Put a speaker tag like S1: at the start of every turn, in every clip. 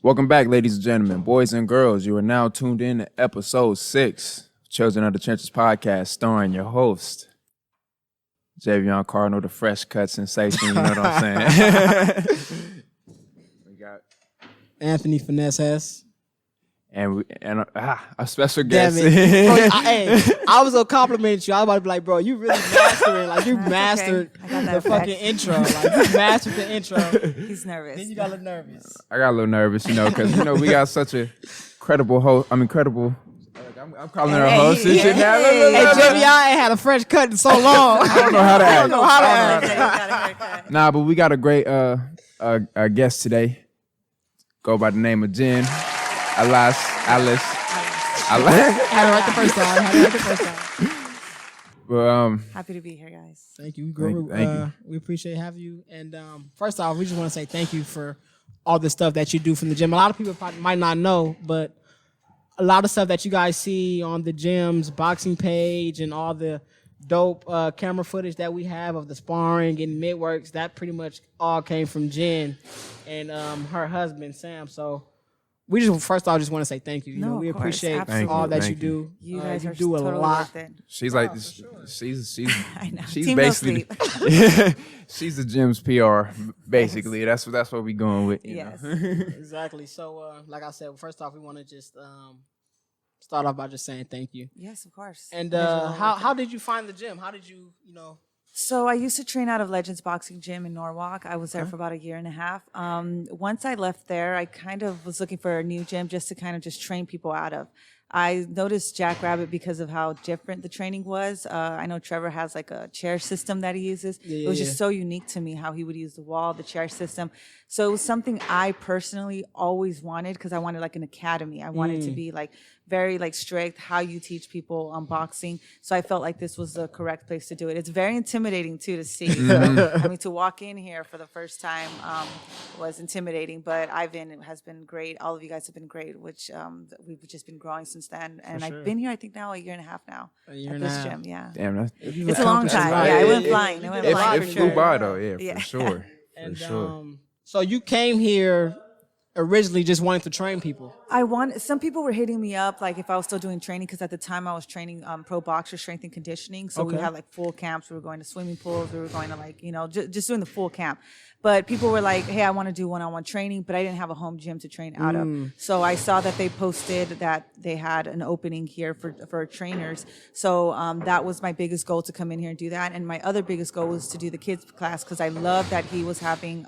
S1: Welcome back, ladies and gentlemen, boys and girls. You are now tuned in to episode 6, Children of the Trenches podcast, starring your host, Javion Cardinal, the fresh cut sensation. You know what I'm saying? We got
S2: Anthony Finesse Hess.
S1: and a special guest.
S2: Damn it. Bro, I was gonna compliment you. I was about to be like, bro, you really mastering. Like, you mastered the fucking intro. Like, you mastered the intro.
S3: He's nervous.
S2: Then you got a little nervous.
S1: I got a little nervous, because, we got such a credible host. I'm calling her a host.
S2: Hey, Jimmy, I ain't had a fresh cut in so long.
S1: I don't know how to
S3: act.
S1: Nah, but we got a great guest today. Go by the name of Jenn. Alice.
S2: Had it right the first time.
S1: But,
S3: happy to be here, guys.
S2: Thank you.
S1: Thank you.
S2: We appreciate having you. And first off, we just want to say thank you for all the stuff that you do from the gym. A lot of people probably might not know, but a lot of stuff that you guys see on the gym's boxing page and all the dope camera footage that we have of the sparring and mid-works, that pretty much all came from Jenn and her husband, Sam. So we first off just want to say thank you. We appreciate all that you do.
S3: You guys
S2: you
S3: are
S2: do a
S3: totally
S2: lot.
S3: worth it.
S1: she's like,
S3: sure.
S1: she's
S3: I know.
S1: she's
S3: Team
S1: basically,
S3: no
S1: she's the gym's PR, basically. That's what we going with.
S3: Yes.
S2: Exactly. So, like I said, first off, we want to just start off by just saying thank you.
S3: Yes, of course.
S2: And how did you find the gym? How did you,
S3: So I used to train out of Legends Boxing Gym in Norwalk. I was there for about a year and a half. Once I left there, I kind of was looking for a new gym just to kind of just train people out of. I noticed Jackrabbit because of how different the training was. I know Trevor has like a chair system that he uses. It was just so unique to me how he would use the wall, the chair system. So it was something I personally always wanted because I wanted like an academy. I wanted to be like very like strict how you teach people boxing. So I felt like this was the correct place to do it. It's very intimidating too to see. I mean, to walk in here for the first time was intimidating, but Ivan has been great. All of you guys have been great, which we've just been growing since then. And I've been here, I think now a year and a half now at this gym. Yeah.
S1: Damn,
S3: it's a long time. Yeah, it went flying. It went flying.
S1: It flew by though, for sure.
S2: and
S1: for sure.
S2: So you came here originally just wanting to train people.
S3: Some people were hitting me up, like if I was still doing training, because at the time I was training pro boxer strength and conditioning. So we had like full camps. We were going to swimming pools. We were going to just doing the full camp. But people were like, hey, I want to do one-on-one training, but I didn't have a home gym to train out of. So I saw that they posted that they had an opening here for trainers. So that was my biggest goal, to come in here and do that. And my other biggest goal was to do the kids class, because I love that he was having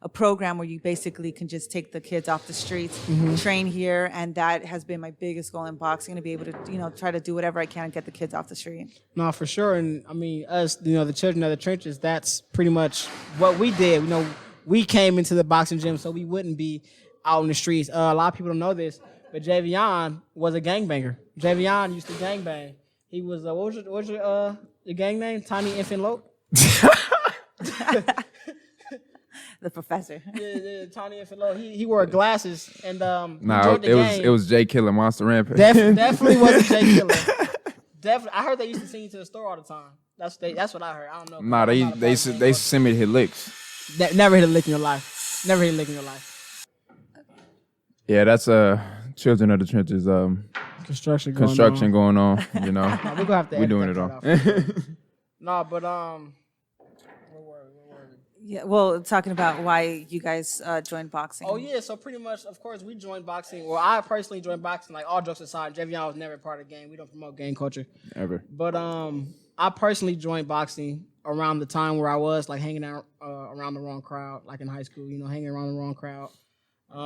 S3: a program where you basically can just take the kids off the streets, train here. And that has been my biggest goal in boxing, to be able to, try to do whatever I can to get the kids off the street.
S2: No, for sure. And I mean, us, the Children of the Trenches, that's pretty much what we did. We came into the boxing gym so we wouldn't be out in the streets. A lot of people don't know this, but Javion was a gangbanger. Javion used to gangbang. He was, what was your gang name? Tiny Infant Lope?
S3: The professor.
S2: Yeah, Tiny Infant Lope. He wore glasses and
S1: it was Jay Killer, Monster Rampage.
S2: Definitely wasn't Jay Killer. Definitely, I heard they used to sing you to the store all the time. That's what I heard. I don't know.
S1: Nah, they used to send me to hit licks.
S2: Never hit a lick in your life. Never hit a lick in your life.
S1: Yeah, that's Children of the Trenches
S2: construction
S1: going on.
S2: We're gonna have to.
S1: We're doing it all.
S2: No, but where were we?
S3: Yeah, well, talking about why you guys joined boxing.
S2: Oh yeah, so pretty much, of course, we joined boxing. Well, I personally joined boxing. Like, all jokes aside, Javion was never part of the game. We don't promote gang culture
S1: ever.
S2: But I personally joined boxing around the time where I was like hanging out around the wrong crowd, like in high school. Hanging around the wrong crowd.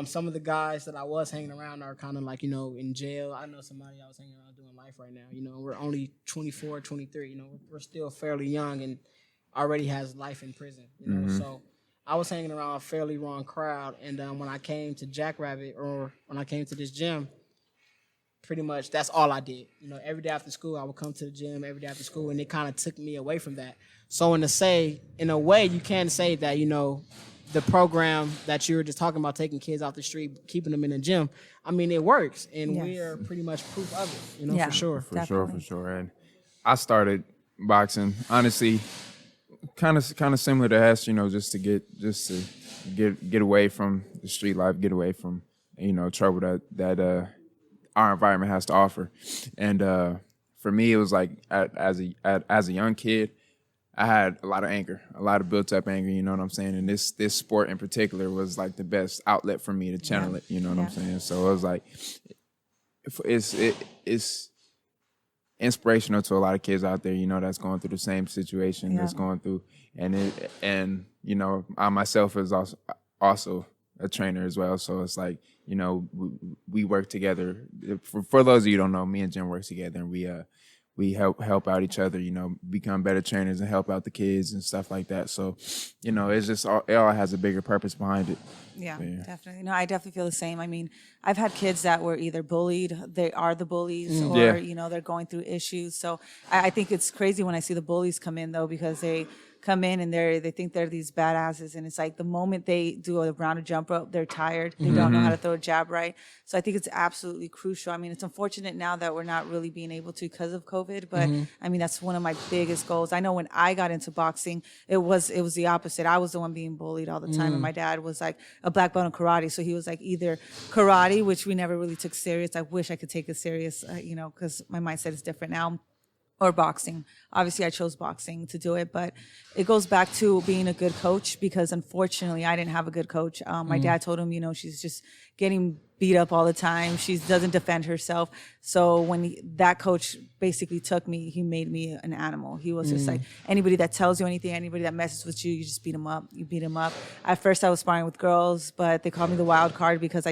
S2: Some of the guys that I was hanging around are kind of like, in jail. I know somebody I was hanging around doing life right now. We're only 24, 23. We're still fairly young and already has life in prison. So I was hanging around a fairly wrong crowd. And when I came to Jackrabbit, or when I came to this gym, pretty much that's all I did. Every day after school, I would come to the gym every day after school, and it kind of took me away from that. So in a way, you can say that, the program that you were just talking about, taking kids off the street, keeping them in the gym, I mean, it works. And we are pretty much proof of it, for sure.
S1: For sure. And I started boxing, honestly, kind of similar to Hess, just to get away from the street life, get away from trouble that our environment has to offer. And for me, it was like as a young kid, I had a lot of anger, a lot of built up anger. You know what I'm saying? And this sport in particular was like the best outlet for me to channel it. You know what I'm saying? So it was like it's inspirational to a lot of kids out there, that's going through the same situation, that's going through, and I myself is also a trainer as well. So it's like, we work together. For those of you who don't know, me and Jenn work together, and we help out each other, become better trainers and help out the kids and stuff like that. So, it's just it all has a bigger purpose behind it.
S3: Yeah, definitely. No, I definitely feel the same. I mean, I've had kids that were either bullied, they are the bullies, or, they're going through issues. So I think it's crazy when I see the bullies come in, though, because they come in and they think they're these badasses, and it's like the moment they do a round of jump rope, they're tired. They don't know how to throw a jab right. So I think it's absolutely crucial. I mean, it's unfortunate now that we're not really being able to because of COVID, but I mean, that's one of my biggest goals. I know when I got into boxing, it was the opposite. I was the one being bullied all the time, and my dad was like a black belt in karate, so he was like either karate, which we never really took serious. I wish I could take it serious, because my mindset is different now, or boxing. Obviously, I chose boxing to do it, but it goes back to being a good coach, because unfortunately, I didn't have a good coach. My dad told him, she's just getting beat up all the time. She doesn't defend herself. So when that coach basically took me, he made me an animal. He was just like, anybody that tells you anything, anybody that messes with you, you just beat him up. You beat him up. At first, I was sparring with girls, but they called me the wild card because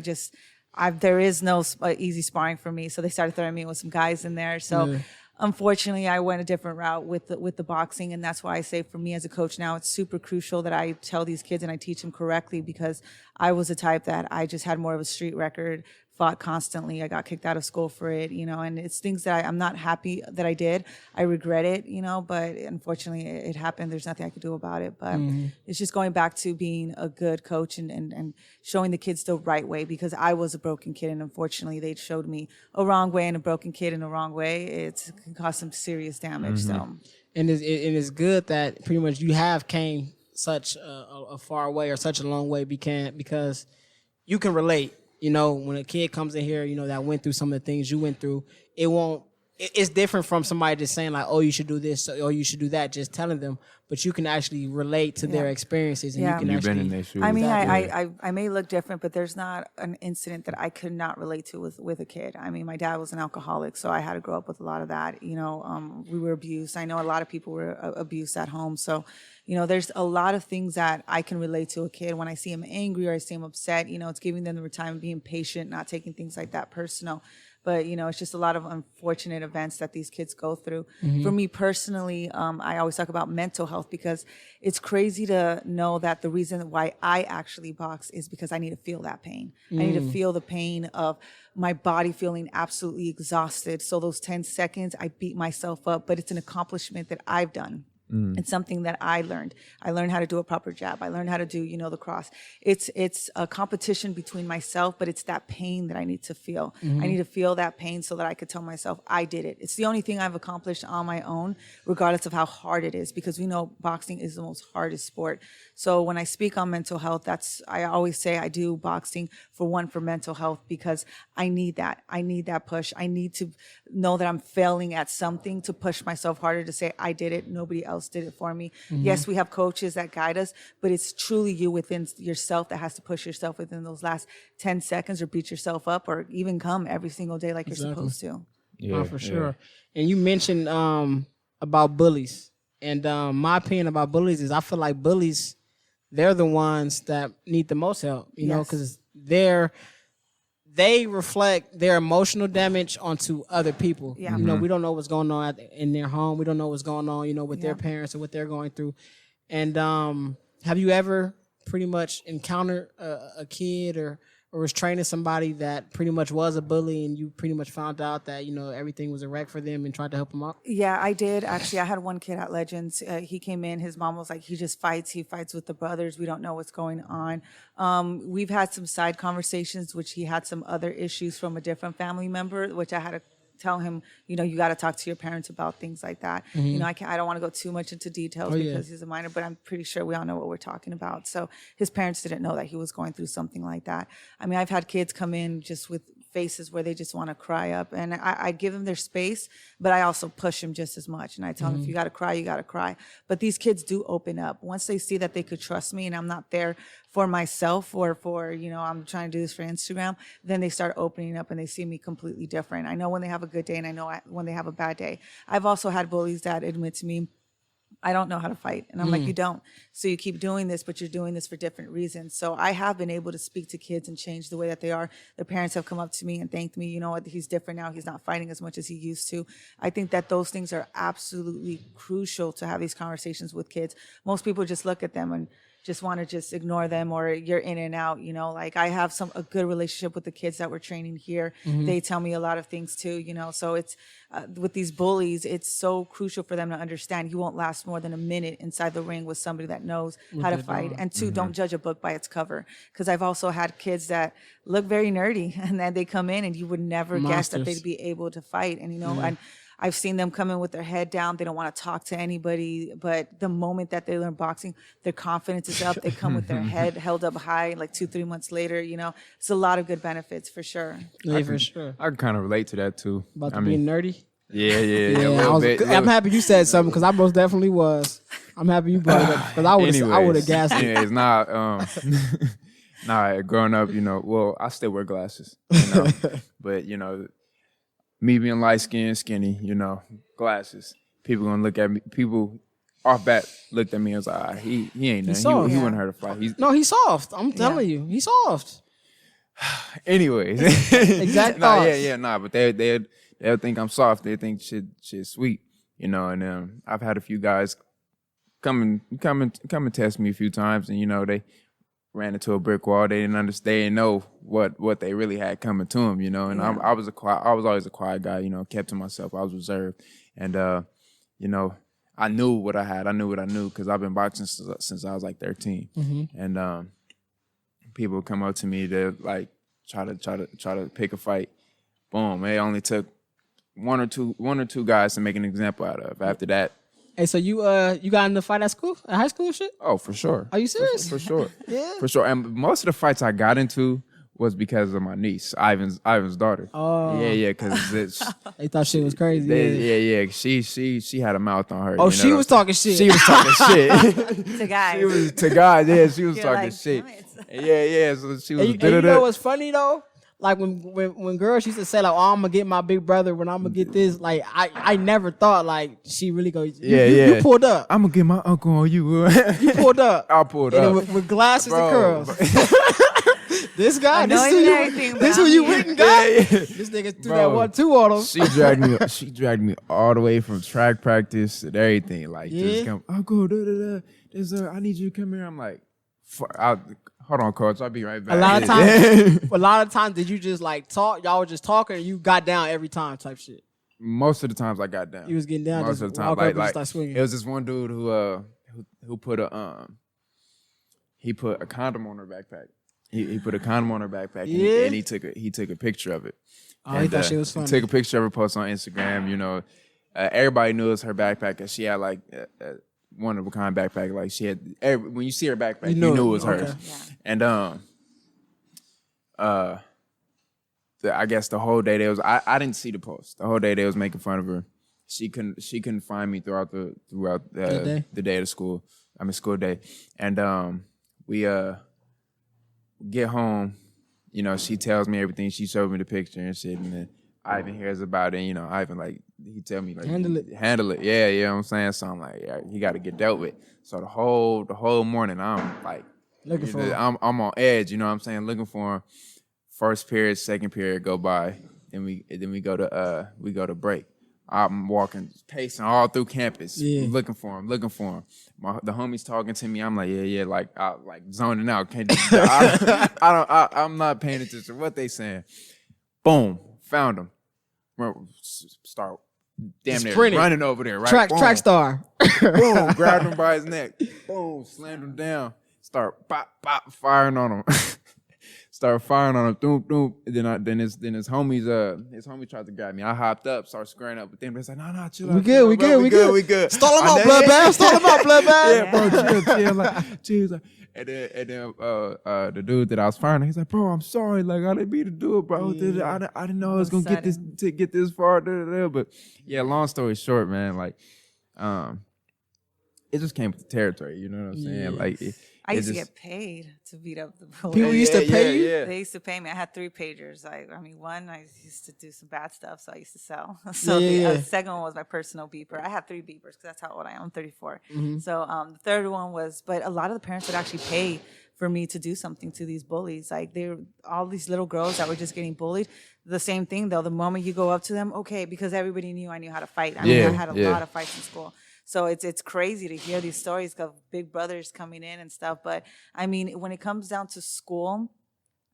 S3: there is no easy sparring for me. So they started throwing me with some guys in there. So unfortunately, I went a different route with the boxing, and that's why I say for me as a coach now, it's super crucial that I tell these kids and I teach them correctly, because I was the type that I just had more of a street record, fought constantly. I got kicked out of school for it, and it's things that I'm not happy that I did. I regret it, but unfortunately it happened. There's nothing I could do about it, but it's just going back to being a good coach and showing the kids the right way, because I was a broken kid, and unfortunately they showed me a wrong way, and a broken kid in a wrong way, it can cause some serious damage. So,
S2: and it's good that pretty much you have came such a far way, or such a long way, because you can relate. When a kid comes in here, that went through some of the things you went through, it's different from somebody just saying like, oh, you should do this, or you should do that, just telling them, but you can actually relate to their experiences, and you can
S1: You've
S2: actually
S1: been in their shoes.
S3: I mean, I may look different, but there's not an incident that I could not relate to with a kid. I mean, my dad was an alcoholic, so I had to grow up with a lot of that. We were abused. I know a lot of people were abused at home. So, there's a lot of things that I can relate to a kid. When I see him angry or I see him upset, it's giving them the time, being patient, not taking things like that personal. But, it's just a lot of unfortunate events that these kids go through. For me personally, I always talk about mental health, because it's crazy to know that the reason why I actually box is because I need to feel that pain. I need to feel the pain of my body feeling absolutely exhausted. So those 10 seconds, I beat myself up, but it's an accomplishment that I've done. It's something that I learned. I learned how to do a proper jab. I learned how to do, the cross. It's a competition between myself, but it's that pain that I need to feel. I need to feel that pain so that I could tell myself I did it. It's the only thing I've accomplished on my own, regardless of how hard it is, because we know boxing is the most hardest sport. So when I speak on mental health, I always say I do boxing for mental health, because I need that. I need that push. I need to know that I'm failing at something to push myself harder, to say I did it. Nobody else did it for me. Yes, we have coaches that guide us, but it's truly you within yourself that has to push yourself within those last 10 seconds, or beat yourself up, or even come every single day like you're supposed to.
S2: Yeah, for sure. And you mentioned about bullies, and my opinion about bullies is I feel like bullies, they're the ones that need the most help, because they reflect their emotional damage onto other people.
S3: Yeah.
S2: We don't know what's going on in their home. We don't know what's going on, with their parents or what they're going through. And have you ever pretty much encountered a kid or was training somebody that pretty much was a bully, and you pretty much found out that, everything was a wreck for them and tried to help them out?
S3: Yeah, I did. Actually, I had one kid at Legends. He came in. His mom was like, he just fights. He fights with the brothers. We don't know what's going on. We've had some side conversations, which he had some other issues from a different family member, which I had to tell him, you got to talk to your parents about things like that. I don't want to go too much into details because he's a minor, but I'm pretty sure we all know what we're talking about. So his parents didn't know that he was going through something like that. I mean, I've had kids come in just with faces where they just want to cry up, and I give them their space, but I also push them just as much. And I tell them, if you got to cry, you got to cry. But these kids do open up once they see that they could trust me and I'm not there for myself or for, I'm trying to do this for Instagram, then they start opening up and they see me completely different. I know when they have a good day and I know when they have a bad day. I've also had bullies that admit to me, I don't know how to fight. And I'm like, you don't. So you keep doing this, but you're doing this for different reasons. So I have been able to speak to kids and change the way that they are. Their parents have come up to me and thanked me. You know what? He's different now. He's not fighting as much as he used to. I think that those things are absolutely crucial to have these conversations with kids. Most people just look at them and just want to just ignore them, or you're in and out, like I have a good relationship with the kids that we're training here. They tell me a lot of things too, so it's with these bullies, it's so crucial for them to understand you won't last more than a minute inside the ring with somebody that knows how to fight. And two, don't judge a book by its cover. Because I've also had kids that look very nerdy and then they come in and you would never guess that they'd be able to fight. And, and I've seen them come in with their head down. They don't want to talk to anybody. But the moment that they learn boxing, their confidence is up. They come with their head held up high, like 2-3 months later, it's a lot of good benefits for sure.
S2: Yeah, for sure.
S1: I can kind of relate to that too.
S2: About being nerdy?
S1: Yeah, a little bit.
S2: I'm happy you said something because I most definitely was. I'm happy you brought it up because I would have gassed it.
S1: Anyways, growing up, well, I still wear glasses, but, me being light skinned, skinny, glasses. People gonna look at me. People off bat looked at me and was like, he ain't nothing. He wouldn't hurt a fly.
S2: He's soft. I'm telling you, he's soft.
S1: Anyways,
S2: exact thoughts.
S1: But they'll think I'm soft. They think shit's sweet, And I've had a few guys come and test me a few times, and they ran into a brick wall. They didn't understand. They didn't know what they really had coming to them, And I was always a quiet guy, kept to myself. I was reserved, and I knew what I had. I knew what I knew because I've been boxing since I was like 13, and people would come up to me to like try to pick a fight. Boom! It only took one or two guys to make an example out of. After that.
S2: Hey, so you got in the fight at high school and shit?
S1: Oh, for sure.
S2: Are you serious?
S1: For sure.
S2: Yeah.
S1: For sure. And most of the fights I got into was because of my niece, Ivan's daughter.
S2: Oh.
S1: Yeah, because
S2: they thought shit was crazy.
S1: Yeah. She had a mouth on her.
S2: Oh, she was talking shit.
S1: She was talking shit.
S3: To guys.
S1: She was talking shit. Yeah. So she was.
S2: And you know what's funny though? Like when girls used to say like, "Oh, I'm gonna get my big brother when I'm gonna get this," like I never thought like she really go. You pulled up.
S1: I'm gonna get my uncle on you.
S2: You pulled up.
S1: I pulled up
S2: with glasses and curls. This guy, this who you went and got.
S1: Yeah.
S2: This nigga threw that 1-2 on him.
S1: She dragged me all the way from track practice and everything. Like just come, Uncle, I need you to come here. I'm like, hold on, coach. I'll be right back.
S2: A lot of times, did you just like talk? Y'all were just talking, and you got down every time, type shit.
S1: Most of the times, I got down.
S2: You was getting down.
S1: Most of the time,
S2: start swinging.
S1: It was this one dude who put a condom on her backpack. He put a condom on her backpack, and he took a picture of it.
S2: Oh, he thought she was funny.
S1: He took a picture of her, post on Instagram. Everybody knew it was her backpack, and she had like. One of a kind backpack, like she had. When you see her backpack, you knew it was hers. Yeah. And I guess the whole day I didn't see the post. The whole day they was making fun of her. She couldn't find me throughout the day of school. School day, and we get home. She tells me everything. She showed me the picture and shit, and then Ivan hears about it. Ivan like. He tell me like handle it. Yeah, you know what I'm saying? So I'm like, yeah, he got to get dealt with. So the whole morning I'm like
S2: looking for him.
S1: I'm on edge, you know what I'm saying? Looking for him. First period, second period go by. Then we go to break. I'm walking, pacing all through campus, looking for him. The homies talking to me. I'm like, like I like zoning out. I'm not paying attention to what they saying. Boom, found him. Start damn near running over there, right?
S2: Track star.
S1: Boom, grabbed him by his neck. Boom, slammed him down. Start firing on him. Start firing on him, doom, doom. And then his homie tried to grab me. I hopped up, started squaring up with them. It's like, no, chill out.
S2: We good. Stall him out, bloodbath.
S1: Yeah, bro, chill. Like, chill. Like, and then the dude that I was firing, he's like, bro, I'm sorry. Like, I didn't mean to do it, bro. I didn't know I was gonna get this far. But yeah, long story short, man, like, it just came with the territory. You know what I'm saying?
S2: Yes.
S1: Like,
S3: I used to get paid to beat up the police.
S2: People used to pay you?
S1: Yeah.
S3: They used to pay me. I had 3 pagers. I mean, one, I used to do some bad stuff, so I used to sell. So the second one was my personal beeper. I had 3 beepers because that's how old I am. I'm 34. So the third one was, but a lot of the parents would actually pay for me to do something to these bullies. Like all these little girls that were just getting bullied. The same thing though. The moment you go up to them, okay, because everybody knew I knew how to fight. I mean, I had a lot of fights in school. So it's crazy to hear these stories of big brothers coming in and stuff. But I mean, when it comes down to school,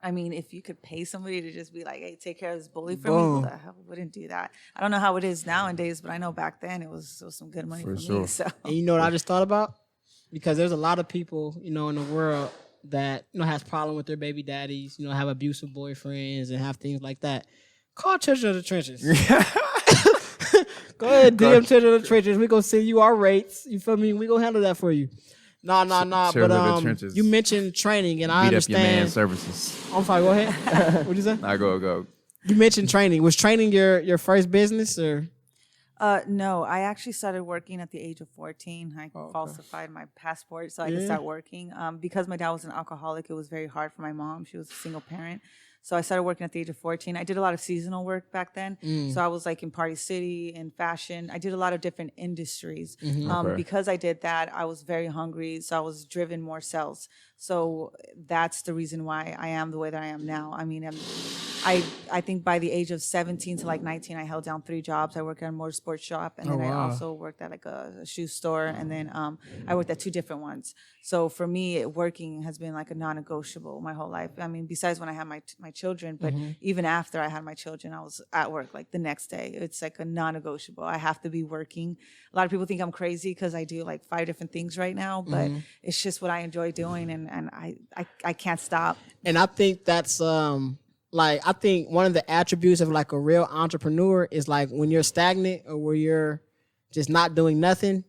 S3: I mean, if you could pay somebody to just be like, hey, take care of this bully for me, who the hell wouldn't do that? I don't know how it is nowadays, but I know back then it was some good money for me. So.
S2: And you know what I just thought about? Because there's a lot of people, you know, in the world that, you know, has problem with their baby daddies, you know, have abusive boyfriends and have things like that. Call Children of the Trenches. Go ahead, DM Children of the Trenches. We're going to send you our rates. You feel me? We're going to handle that for you. Nah. But you mentioned training, and I understand.
S1: Beat up your man services.
S2: I'm sorry, go ahead. What'd you say?
S1: Nah, go.
S2: You mentioned training. Was training your first business, or?
S3: No, I actually started working at the age of 14. I falsified my passport so I could start working. Because my dad was an alcoholic, it was very hard for my mom. She was a single parent. So I started working at the age of 14. I did a lot of seasonal work back then. So I was like in Party City and fashion. I did a lot of different industries. Because I did that, I was very hungry. So I was driven more sales. So that's the reason why I am the way that I am now. I mean, I think by the age of 17 to like 19, I held down 3 jobs. I worked at a motorsports shop, and then I also worked at like a shoe store, and then I worked at 2 different ones. So for me, working has been like a non-negotiable my whole life. I mean, besides when I had my children, but even after I had my children, I was at work like the next day. It's like a non-negotiable. I have to be working. A lot of people think I'm crazy because I do like 5 different things right now, but it's just what I enjoy doing, and I can't stop.
S2: And I think that's like, I think one of the attributes of like a real entrepreneur is like when you're stagnant or where you're just not doing nothing,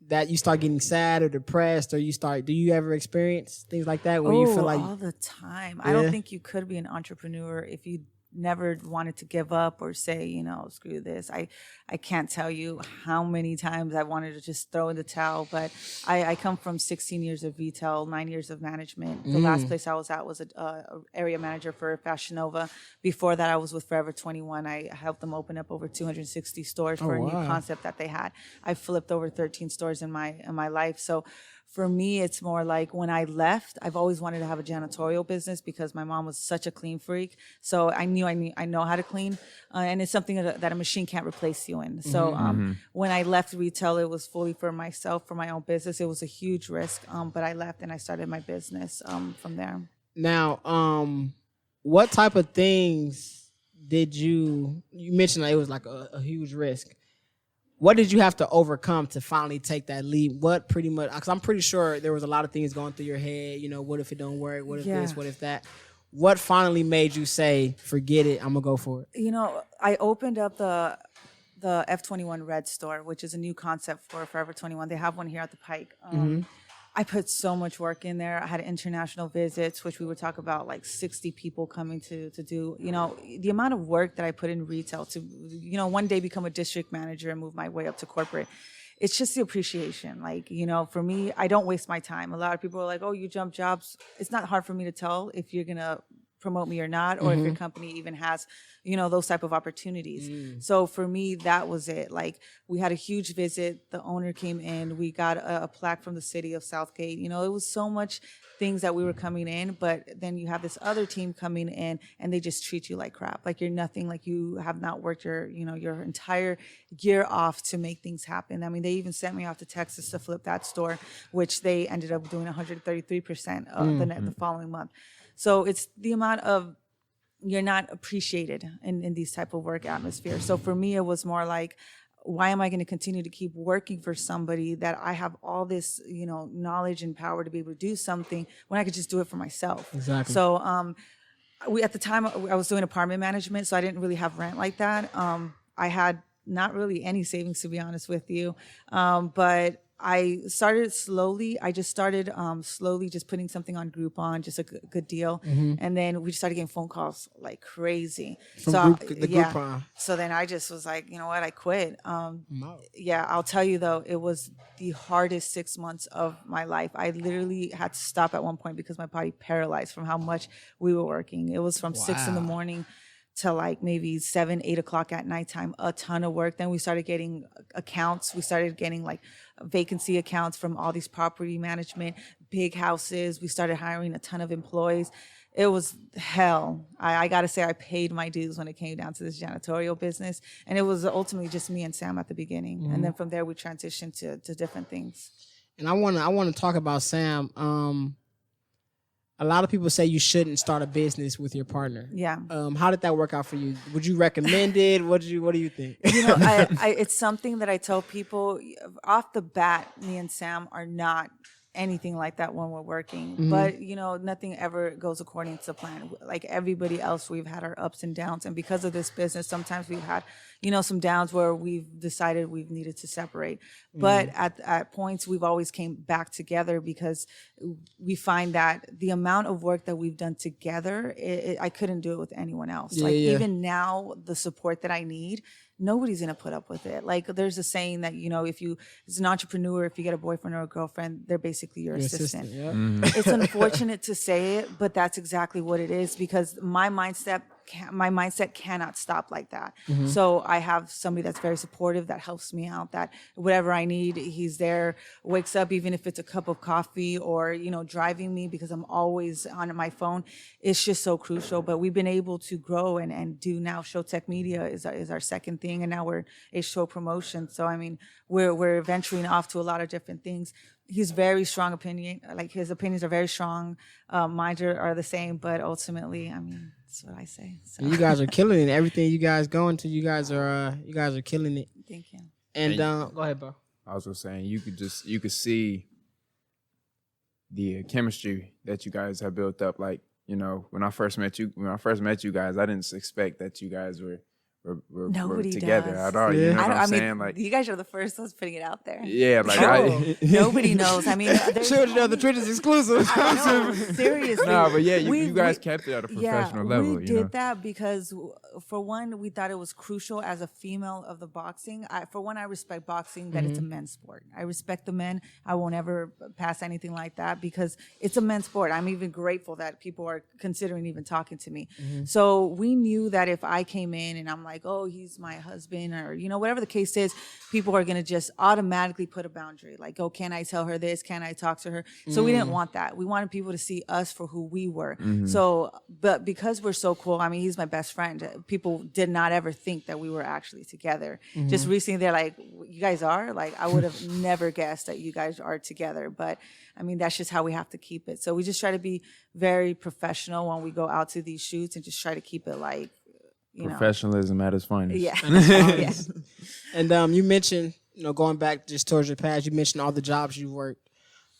S2: that you start getting sad or depressed, or do you ever experience things like that where you feel like
S3: all the time? I don't think you could be an entrepreneur if you never wanted to give up or say, you know, screw this. I can't tell you how many times I wanted to just throw in the towel, but I come from 16 years of retail, 9 years of management. The last place I was at was a area manager for Fashion Nova. Before that, I was with Forever 21. I helped them open up over 260 stores for a new concept that they had. I flipped over 13 stores in my life. So for me, it's more like when I left, I've always wanted to have a janitorial business because my mom was such a clean freak. So I know how to clean, and it's something that a machine can't replace you in. So when I left retail, it was fully for myself, for my own business. It was a huge risk, but I left and I started my business from there.
S2: Now, what type of things did you mentioned that it was like a huge risk. What did you have to overcome to finally take that leap? What pretty much, because I'm pretty sure there was a lot of things going through your head. You know, what if it don't work? What if this? What if that? What finally made you say, forget it, I'm going to go for it?
S3: You know, I opened up the F21 Red store, which is a new concept for Forever 21. They have one here at the Pike. I put so much work in there. I had international visits, which we would talk about like 60 people coming to do, you know, the amount of work that I put in retail to, you know, one day become a district manager and move my way up to corporate. It's just the appreciation. Like, you know, for me, I don't waste my time. A lot of people are like, oh, you jump jobs. It's not hard for me to tell if you're going to promote me or not, or if your company even has, you know, those type of opportunities. So for me, that was it. Like, we had a huge visit. The owner came in. We got a plaque from the city of Southgate. You know, it was so much things that we were coming in, but then you have this other team coming in and they just treat you like crap. Like you're nothing, like you have not worked your entire year off to make things happen. I mean, they even sent me off to Texas to flip that store, which they ended up doing 133% the following month. So it's the amount of, you're not appreciated in these type of work atmosphere. So for me, it was more like, why am I going to continue to keep working for somebody that I have all this, knowledge and power to be able to do something when I could just do it for myself?
S2: Exactly.
S3: So at the time I was doing apartment management, so I didn't really have rent like that. I had not really any savings, to be honest with you. But I started slowly. I just started slowly just putting something on Groupon, just a good deal. And then we just started getting phone calls like crazy.
S2: Groupon.
S3: So then I just was like, you know what, I quit.
S2: No.
S3: Yeah, I'll tell you though, it was the hardest 6 months of my life. I literally had to stop at one point because my body paralyzed from how much we were working. It was from 6 in the morning to like maybe 7, 8 o'clock at nighttime, a ton of work. Then we started getting accounts. We started getting like vacancy accounts from all these property management, big houses. We started hiring a ton of employees. It was hell. I got to say, I paid my dues when it came down to this janitorial business. And it was ultimately just me and Sam at the beginning. And then from there, we transitioned to different things.
S2: And I want to talk about Sam. A lot of people say you shouldn't start a business with your partner.
S3: Yeah.
S2: How did that work out for you? Would you recommend it? What do you think?
S3: It's something that I tell people off the bat. Me and Sam are not anything like that when we're working. But, nothing ever goes according to plan. Like everybody else, we've had our ups and downs. And because of this business, sometimes we've had, some downs where we've decided we've needed to separate. But at points, we've always came back together because we find that the amount of work that we've done together, I couldn't do it with anyone else. Even now, the support that I need, nobody's going to put up with it. Like there's a saying that, if you, as an entrepreneur, if you get a boyfriend or a girlfriend, they're basically your assistant. It's unfortunate to say it, but that's exactly what it is because my mindset cannot stop like that. So I have somebody that's very supportive that helps me out, that whatever I need, he's there, wakes up, even if it's a cup of coffee or, driving me because I'm always on my phone. It's just so crucial. But we've been able to grow and do now Showtech Media is our second thing. And now we're a show promotion. So, we're venturing off to a lot of different things. He's very strong opinion. Like his opinions are very strong. Mine are the same, but ultimately, that's what I say. So.
S2: And you guys are killing it. Everything you guys go into, you guys are killing it.
S3: Thank you.
S2: And go ahead, bro.
S1: I was just saying you could see the chemistry that you guys have built up. Like, when I first met you guys, I didn't expect that you guys were together
S3: does.
S1: at all.
S2: Yeah.
S1: You know what I'm saying? Like,
S3: you guys are the first ones putting it out there.
S1: Yeah, like
S3: Nobody knows.
S2: Children of the Trenches exclusive.
S3: Seriously.
S1: No, but yeah, you guys kept it at a professional level.
S3: We did that because, for one, we thought it was crucial as a female of the boxing. I respect boxing that it's a men's sport. I respect the men. I won't ever pass anything like that because it's a men's sport. I'm even grateful that people are considering even talking to me. So we knew that if I came in and I'm like, oh, he's my husband, or whatever the case is, people are going to just automatically put a boundary. Like, oh, can I tell her this? Can I talk to her? So we didn't want that. We wanted people to see us for who we were. So, but because we're so cool, he's my best friend. People did not ever think that we were actually together. Just recently, they're like, you guys are? Like, I would have never guessed that you guys are together. But that's just how we have to keep it. So we just try to be very professional when we go out to these shoots and just try to keep it like,
S1: professionalism at its finest.
S3: Yeah.
S2: Yes. And you mentioned, going back just towards your past, you mentioned all the jobs you worked.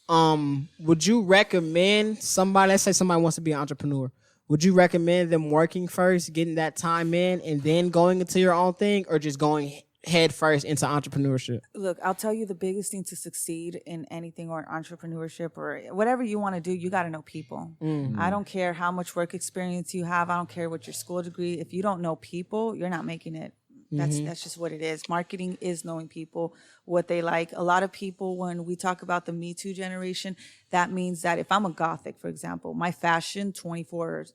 S2: Would you recommend somebody, let's say somebody wants to be an entrepreneur, would you recommend them working first, getting that time in, and then going into your own thing, or just going head first into entrepreneurship?
S3: Look, I'll tell you the biggest thing to succeed in anything or entrepreneurship or whatever you want to do, you got to know people. I don't care how much work experience you have. I don't care what your school degree. If you don't know people, you're not making it. That's just what it is. Marketing is knowing people, what they like. A lot of people, when we talk about the Me Too generation, that means that if I'm a Gothic, for example, my fashion 24/7,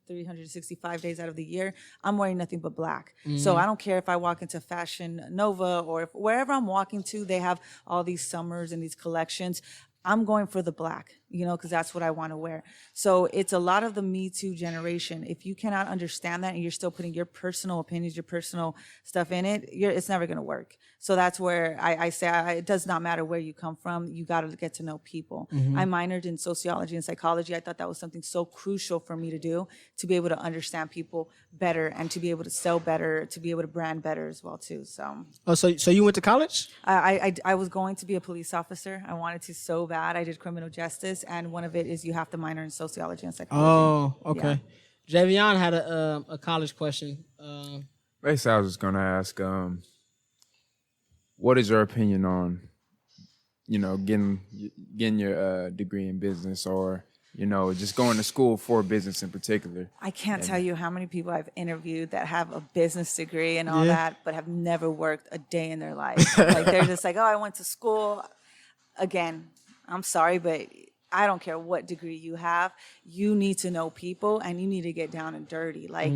S3: 365 days out of the year, I'm wearing nothing but black. So I don't care if I walk into Fashion Nova or wherever I'm walking to, they have all these summers and these collections. I'm going for the black. because that's what I want to wear. So it's a lot of the Me Too generation. If you cannot understand that and you're still putting your personal opinions, your personal stuff in it, it's never going to work. So that's where I say it does not matter where you come from. You got to get to know people. I minored in sociology and psychology. I thought that was something so crucial for me to do, to be able to understand people better and to be able to sell better, to be able to brand better as well too. So.
S2: Oh, so you went to college?
S3: I was going to be a police officer. I wanted to so bad. I did criminal justice, and one of it is you have to minor in sociology and psychology.
S2: Oh, okay. Yeah. Javion had a college question.
S1: Basically, I was just gonna ask, what is your opinion on, getting your degree in business, or just going to school for business in particular?
S3: I can't tell you how many people I've interviewed that have a business degree and all that, but have never worked a day in their life. Like they're just like, oh, I went to school. Again, I'm sorry, but I don't care what degree you have. You need to know people and you need to get down and dirty. Like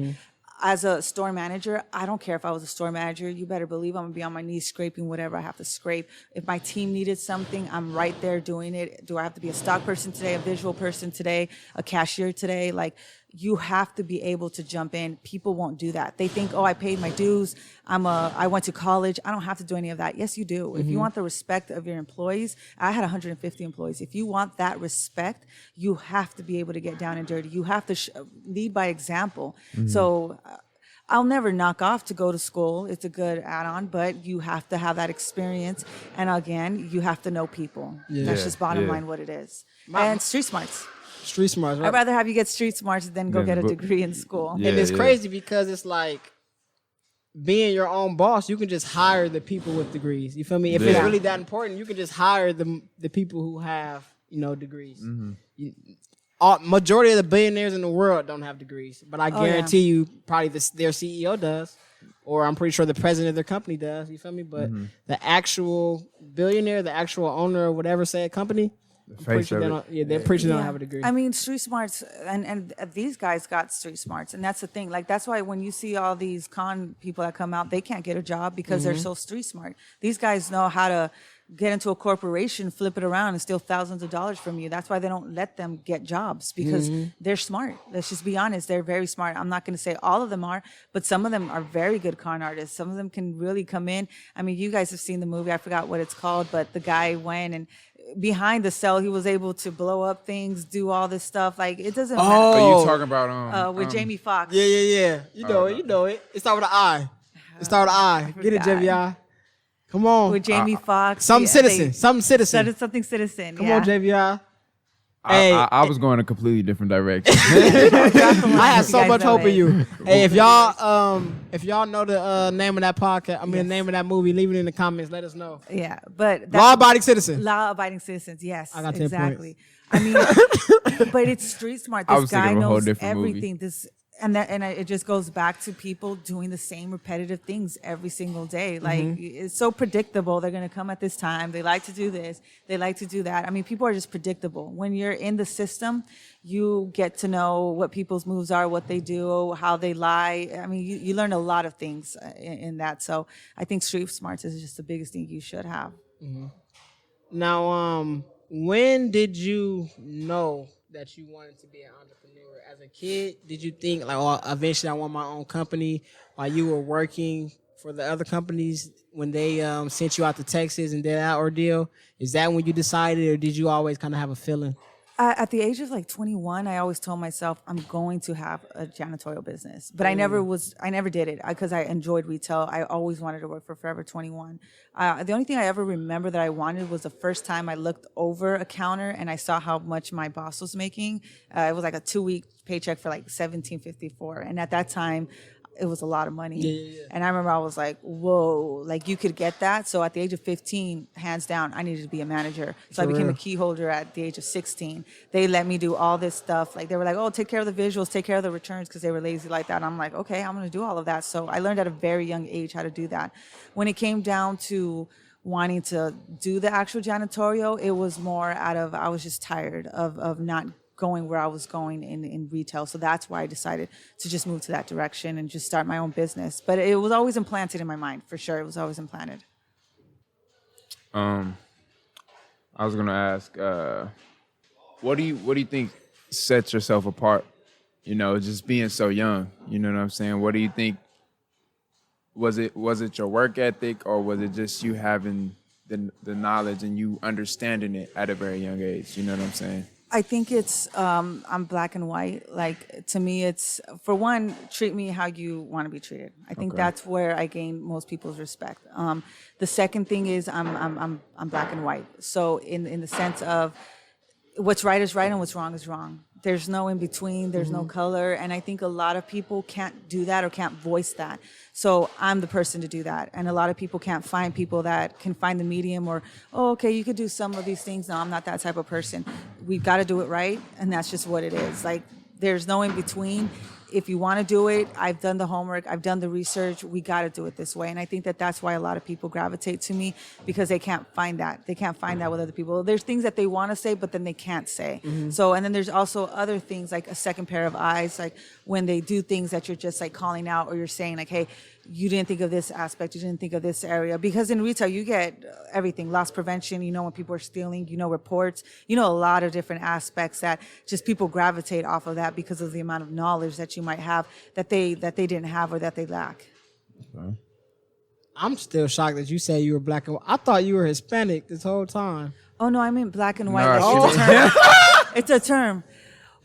S3: as a store manager, I don't care if I was a store manager. You better believe I'm gonna be on my knees scraping whatever I have to scrape. If my team needed something, I'm right there doing it. Do I have to be a stock person today, a visual person today, a cashier today? Like, you have to be able to jump in. People won't do that. They think, oh, I paid my dues. I went to college. I don't have to do any of that. Yes, you do. If you want the respect of your employees, I had 150 employees. If you want that respect, you have to be able to get down and dirty. You have to lead by example. So I'll never knock off to go to school. It's a good add-on, but you have to have that experience. And again, you have to know people. That's just bottom line what it is. And street smarts.
S2: Street smarts, right?
S3: I'd rather have you get street smarts than go get a degree in school.
S2: And it's crazy because it's like being your own boss, you can just hire the people with degrees. You feel me? If it's really that important, you can just hire the people who have, degrees. Majority of the billionaires in the world don't have degrees, but I guarantee you probably their CEO does, or I'm pretty sure the president of their company does. You feel me? But the actual billionaire, the actual owner of whatever said company, they're pretty sure they don't have a degree.
S3: I mean, street smarts, and these guys got street smarts, and that's the thing. Like, that's why when you see all these con people that come out, they can't get a job because they're so street smart. These guys know how to get into a corporation, flip it around, and steal thousands of dollars from you. That's why they don't let them get jobs, because they're smart. Let's just be honest. They're very smart. I'm not going to say all of them are, but some of them are very good con artists. Some of them can really come in. I mean, you guys have seen the movie. I forgot what it's called, but the guy went and behind the cell, he was able to blow up things, do all this stuff. Like, it doesn't matter.
S1: Are you talking about
S3: with Jamie Foxx?
S2: Yeah. You know it. It started with an I. Get it, JVI. Come on.
S3: With Jamie Foxx.
S2: Something citizen.
S3: Something citizen.
S2: Come on, JVI.
S1: Hey, I was going a completely different direction.
S2: I had so much hope in you. Hey, if y'all know the name of that podcast, the name of that movie, leave it in the comments. Let us know.
S3: Yeah, but
S2: law-abiding citizen.
S3: Law-abiding citizens. Yes,
S2: I got 10
S3: exactly.
S2: points.
S3: I mean, but it's street smart. This guy knows everything. Movie. It just goes back to people doing the same repetitive things every single day. Like, it's so predictable. They're going to come at this time. They like to do this. They like to do that. I mean, people are just predictable. When you're in the system, you get to know what people's moves are, what they do, how they lie. I mean, you learn a lot of things in that. So I think street smarts is just the biggest thing you should have.
S2: Now, when did you know that you wanted to be an entrepreneur? As a kid, did you think like, oh, eventually I want my own company? While you were working for the other companies, when they sent you out to Texas and did that ordeal, is that when you decided, or did you always kind of have a feeling?
S3: At the age of like 21, I always told myself I'm going to have a janitorial business, but I never did it because I enjoyed retail. I always wanted to work for Forever 21. The only thing I ever remember that I wanted was the first time I looked over a counter and I saw how much my boss was making. It was like a 2-week paycheck for like $17.54, and at that time, it was a lot of money.
S2: Yeah.
S3: And I remember I was like, whoa, like you could get that. So at the age of 15, hands down, I needed to be a manager. So I became a key holder at the age of 16. They let me do all this stuff. Like, they were like, oh, take care of the visuals, take care of the returns, because they were lazy like that. And I'm like, okay, I'm going to do all of that. So I learned at a very young age how to do that. When it came down to wanting to do the actual janitorial, it was more out of, I was just tired of not going where I was going in retail. So that's why I decided to just move to that direction and just start my own business. But it was always implanted in my mind, for sure. It was always implanted.
S1: I was going to ask, what do you think sets yourself apart? You know, just being so young. You know what I'm saying? What do you think? Was it your work ethic, or was it just you having the knowledge and you understanding it at a very young age? You know what I'm saying?
S3: I think it's I'm black and white. Like to me, it's for one, treat me how you want to be treated. I think that's where I gain most people's respect. The second thing is I'm black and white. So in the sense of what's right is right and what's wrong is wrong. There's no in between, there's no color. And I think a lot of people can't do that or can't voice that. So I'm the person to do that. And a lot of people can't find people that can find the medium or, oh, okay, you could do some of these things. No, I'm not that type of person. We've got to do it right. And that's just what it is. Like, there's no in between. If you want to do it, I've done the homework, I've done the research, we got to do it this way. And I think that that's why a lot of people gravitate to me, because they can't find that. They can't find that with other people. There's things that they want to say, but then they can't say. So, and then there's also other things like a second pair of eyes, like when they do things that you're just like calling out, or you're saying like, hey, you didn't think of this aspect, you didn't think of this area. Because in retail, you get everything, loss prevention, you know, when people are stealing, you know, reports, you know, a lot of different aspects that just people gravitate off of that because of the amount of knowledge that you might have that they didn't have or that they lack.
S1: Okay.
S2: I'm still shocked that you said you were black and white. I thought you were Hispanic this whole time.
S3: Oh no, I meant black and white.
S1: Nah,
S3: Like, it's a term. It's a term.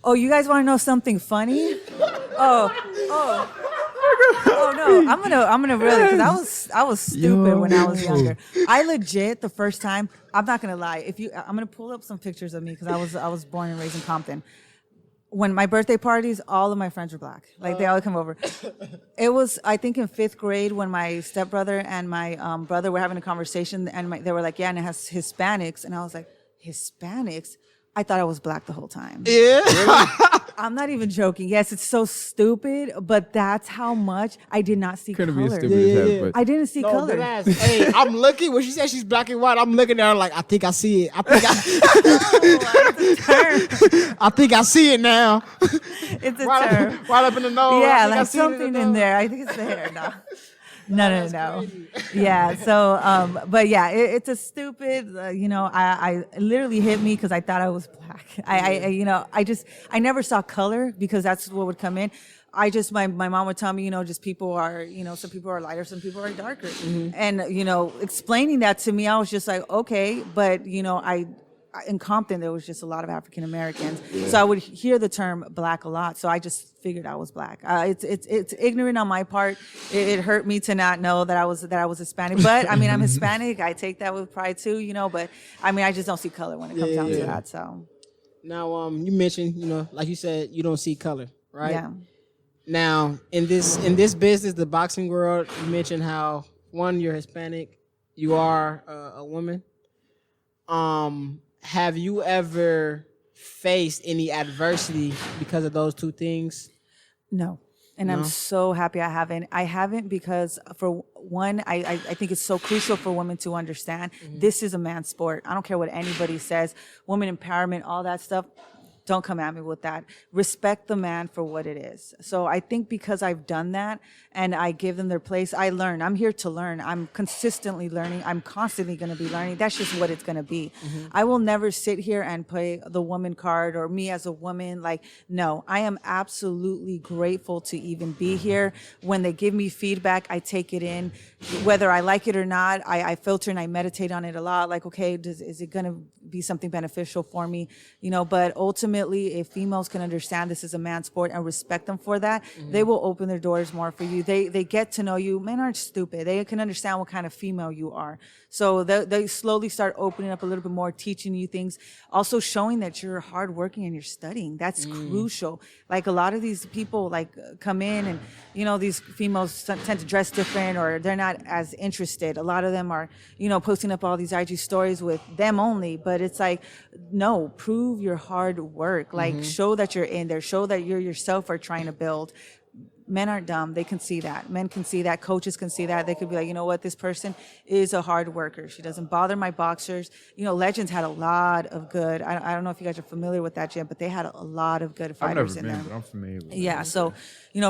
S3: Oh, you guys want to know something funny? Oh no, I'm gonna really, because I was stupid when I was younger. I legit the first time, I'm not gonna lie. I'm gonna pull up some pictures of me because I was born and raised in Compton. When my birthday parties, all of my friends were black. Like they all come over. It was, I think, in 5th grade when my stepbrother and my brother were having a conversation, and they were like, "Yeah, and it has Hispanics," and I was like, "Hispanics." I thought I was black the whole time.
S2: Yeah.
S3: I'm not even joking. Yes, it's so stupid, but that's how much I did not see
S1: Couldn't
S3: color.
S1: be as stupid as that, but
S3: I didn't see
S2: No,
S3: color.
S2: dead ass. Hey, I'm looking. When she said she's black and white, I'm looking at her like, I think I see it. I think I see it now.
S3: It's a
S2: Right
S3: term.
S2: up, right up in the nose. I
S3: Yeah,
S2: think I
S3: like
S2: see it
S3: something
S2: the
S3: in
S2: nose.
S3: there. I think it's the hair. No. Yeah. So, but yeah, it's a stupid. I literally hit me because I thought I was black. I never saw color because that's what would come in. My mom would tell me, just people are, some people are lighter, some people are darker. And, explaining that to me, I was just like, okay, but, in Compton, there was just a lot of African Americans. Yeah. So I would hear the term black a lot. So I just figured I was black. It's ignorant on my part. It hurt me to not know that I was Hispanic. But I mean, I'm Hispanic. I take that with pride too, But I mean, I just don't see color when it comes down to that. So
S2: now, you mentioned, like you said, you don't see color, right?
S3: Yeah.
S2: Now, in this business, the boxing world, you mentioned how one, you're Hispanic, you are a woman. Have you ever faced any adversity because of those two things?
S3: No. And I'm so happy I haven't. I haven't because, for one, I think it's so crucial for women to understand this is a man's sport. I don't care what anybody says. Women empowerment, all that stuff. Don't come at me with that. Respect the man for what it is. So I think because I've done that and I give them their place, I learn. I'm here to learn. I'm consistently learning. I'm constantly going to be learning. That's just what it's going to be. I will never sit here and play the woman card or me as a woman. Like, no, I am absolutely grateful to even be here. When they give me feedback, I take it in. Whether I like it or not, I filter and I meditate on it a lot. Like, okay, is it going to be something beneficial for me? But ultimately, if females can understand this is a man's sport and respect them for that, they will open their doors more for you. They get to know you. Men aren't stupid. They can understand what kind of female you are. So they slowly start opening up a little bit more, teaching you things, also showing that you're hardworking and you're studying. That's crucial. Like a lot of these people come in and, these females tend to dress different or they're not as interested. A lot of them are, posting up all these IG stories with them only, but it's like, no, prove your hard work. Like show that you're in there, show that you yourself are trying to build. Men aren't dumb. They can see that. Men can see that. Coaches can see that. They could be like, you know what? This person is a hard worker. She doesn't bother my boxers. Legends had a lot of good. I don't know if you guys are familiar with that, Jen, but they had a lot of good fighters in them.
S1: But I'm familiar with
S3: Yeah. So,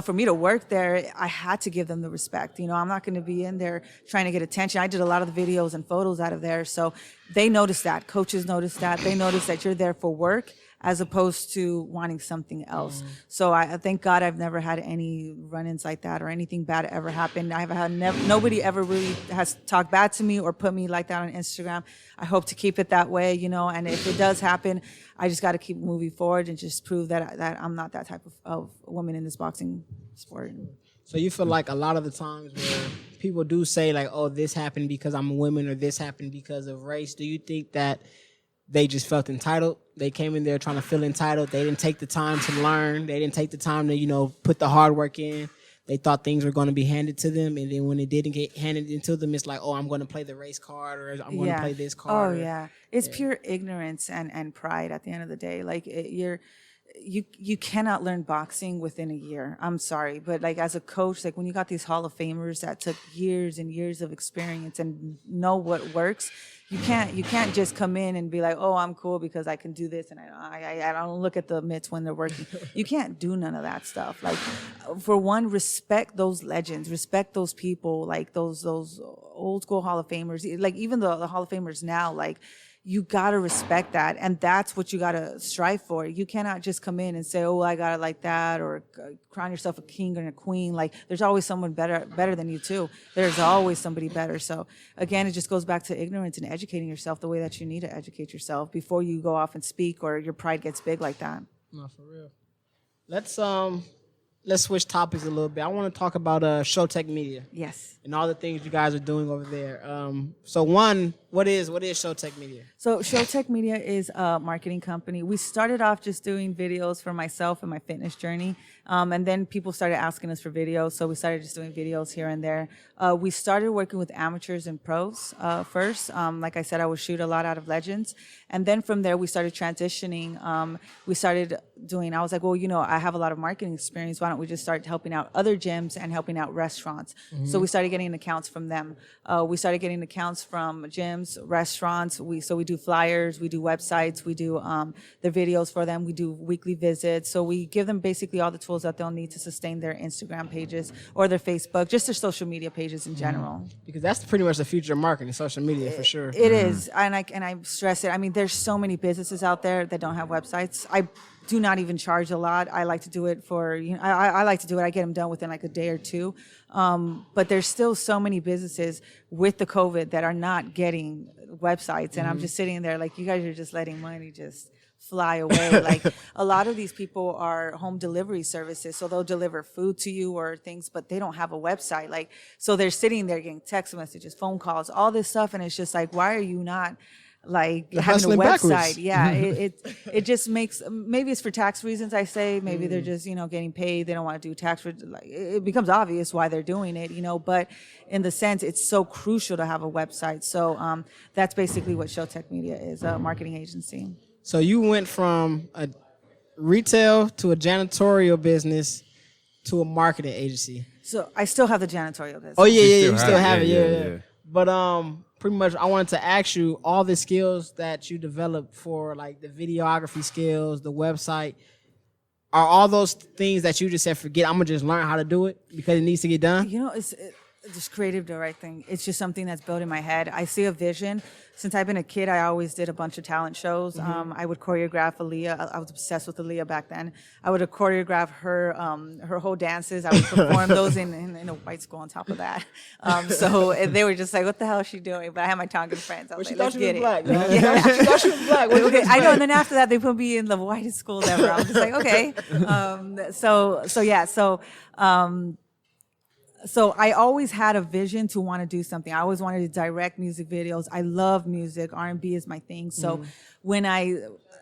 S3: for me to work there, I had to give them the respect. I'm not going to be in there trying to get attention. I did a lot of the videos and photos out of there. So they noticed that. Coaches noticed that. They noticed that you're there for work as opposed to wanting something else. So I thank God I've never had any run-ins like that or anything bad ever happen. I've had nobody ever really has talked bad to me or put me like that on Instagram. I hope to keep it that way, and if it does happen, I just got to keep moving forward and just prove that I'm not that type of woman in this boxing sport.
S2: So you feel like a lot of the times where people do say like, oh, this happened because I'm a woman or this happened because of race, do you think that they just felt entitled? They came in there trying to feel entitled. They didn't take the time to learn. They didn't take the time to, put the hard work in. They thought things were going to be handed to them. And then when it didn't get handed into them, it's like, oh, I'm going to play the race card or I'm going to play this card.
S3: Oh, yeah. It's pure ignorance and pride at the end of the day. Like you cannot learn boxing within a year. I'm sorry. But like as a coach, like when you got these Hall of Famers that took years and years of experience and know what works, you can't just come in and be like, oh, I'm cool because I can do this and I don't look at the mitts when they're working. You can't do none of that stuff. Like, for one, respect those legends, respect those people, like those old school Hall of Famers, like even the Hall of Famers now, like. You got to respect that. And that's what you got to strive for. You cannot just come in and say, oh, I got it like that, or crown yourself a king and a queen. Like, there's always someone better than you, too. There's always somebody better. So, again, it just goes back to ignorance and educating yourself the way that you need to educate yourself before you go off and speak or your pride gets big like that.
S2: No, for real. Let's switch topics a little bit. I want to talk about Showtech Media.
S3: Yes.
S2: And all the things you guys are doing over there. So one, what is Showtech Media?
S3: So Showtech Media is a marketing company. We started off just doing videos for myself and my fitness journey. And then people started asking us for videos. So we started just doing videos here and there. We started working with amateurs and pros first. Like I said, I would shoot a lot out of Legends. And then from there, we started transitioning. We started doing, I was like, well, I have a lot of marketing experience. Why don't we just start helping out other gyms and helping out restaurants? Mm-hmm. So we started getting accounts from them. We started getting accounts from gyms, restaurants. We do flyers, we do websites, we do the videos for them. We do weekly visits. So we give them basically all the tools that they'll need to sustain their Instagram pages or their Facebook, just their social media pages in general.
S2: Because that's pretty much the future of marketing, social media for sure.
S3: It is, and I stress it. I mean, there's so many businesses out there that don't have websites. I do not even charge a lot. I like to do it for, I like to do it. I get them done within like a day or two. But there's still so many businesses with the COVID that are not getting websites. And I'm just sitting there like, you guys are just letting money just fly away. Like a lot of these people are home delivery services. So they'll deliver food to you or things, but they don't have a website. Like, so they're sitting there getting text messages, phone calls, all this stuff. And it's just like, why are you not like having a website? Backwards. Yeah, it just makes, maybe it's for tax reasons. I say maybe they're just getting paid. They don't want to do tax. Like it becomes obvious why they're doing it, But in the sense, it's so crucial to have a website. So that's basically what Showtech Media is, a marketing agency.
S2: So you went from a retail to a janitorial business to a marketing agency.
S3: So I still have the janitorial business.
S2: Oh yeah, you still have it. Yeah. But pretty much, I wanted to ask you all the skills that you developed for like the videography skills, the website. Are all those things that you just said, forget, I'm gonna just learn how to do it because it needs to get done?
S3: It's just creative directing. It's just something that's built in my head. I see a vision. Since I've been a kid, I always did a bunch of talent shows. I would choreograph Aaliyah. I was obsessed with Aaliyah back then. I would choreograph her whole dances. I would perform those in a white school on top of that. So they were just like, what the hell is she doing? But I had my Tongan friends. I was like, let's get it.
S2: Black, she thought she was black.
S3: Okay, I know. And then after that, they put me in the whitest schools ever. I was just like, okay. So I always had a vision to want to do something. I always wanted to direct music videos. I love music. R&B is my thing. So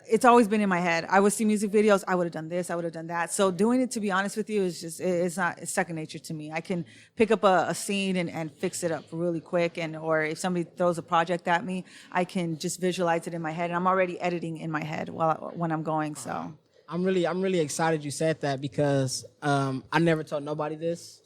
S3: it's always been in my head. I would see music videos. I would have done this. I would have done that. So doing it, to be honest with you, is just, it's second nature to me. I can pick up a scene and fix it up really quick. Or if somebody throws a project at me, I can just visualize it in my head. And I'm already editing in my head when I'm going. So
S2: I'm really excited you said that because I never told nobody this.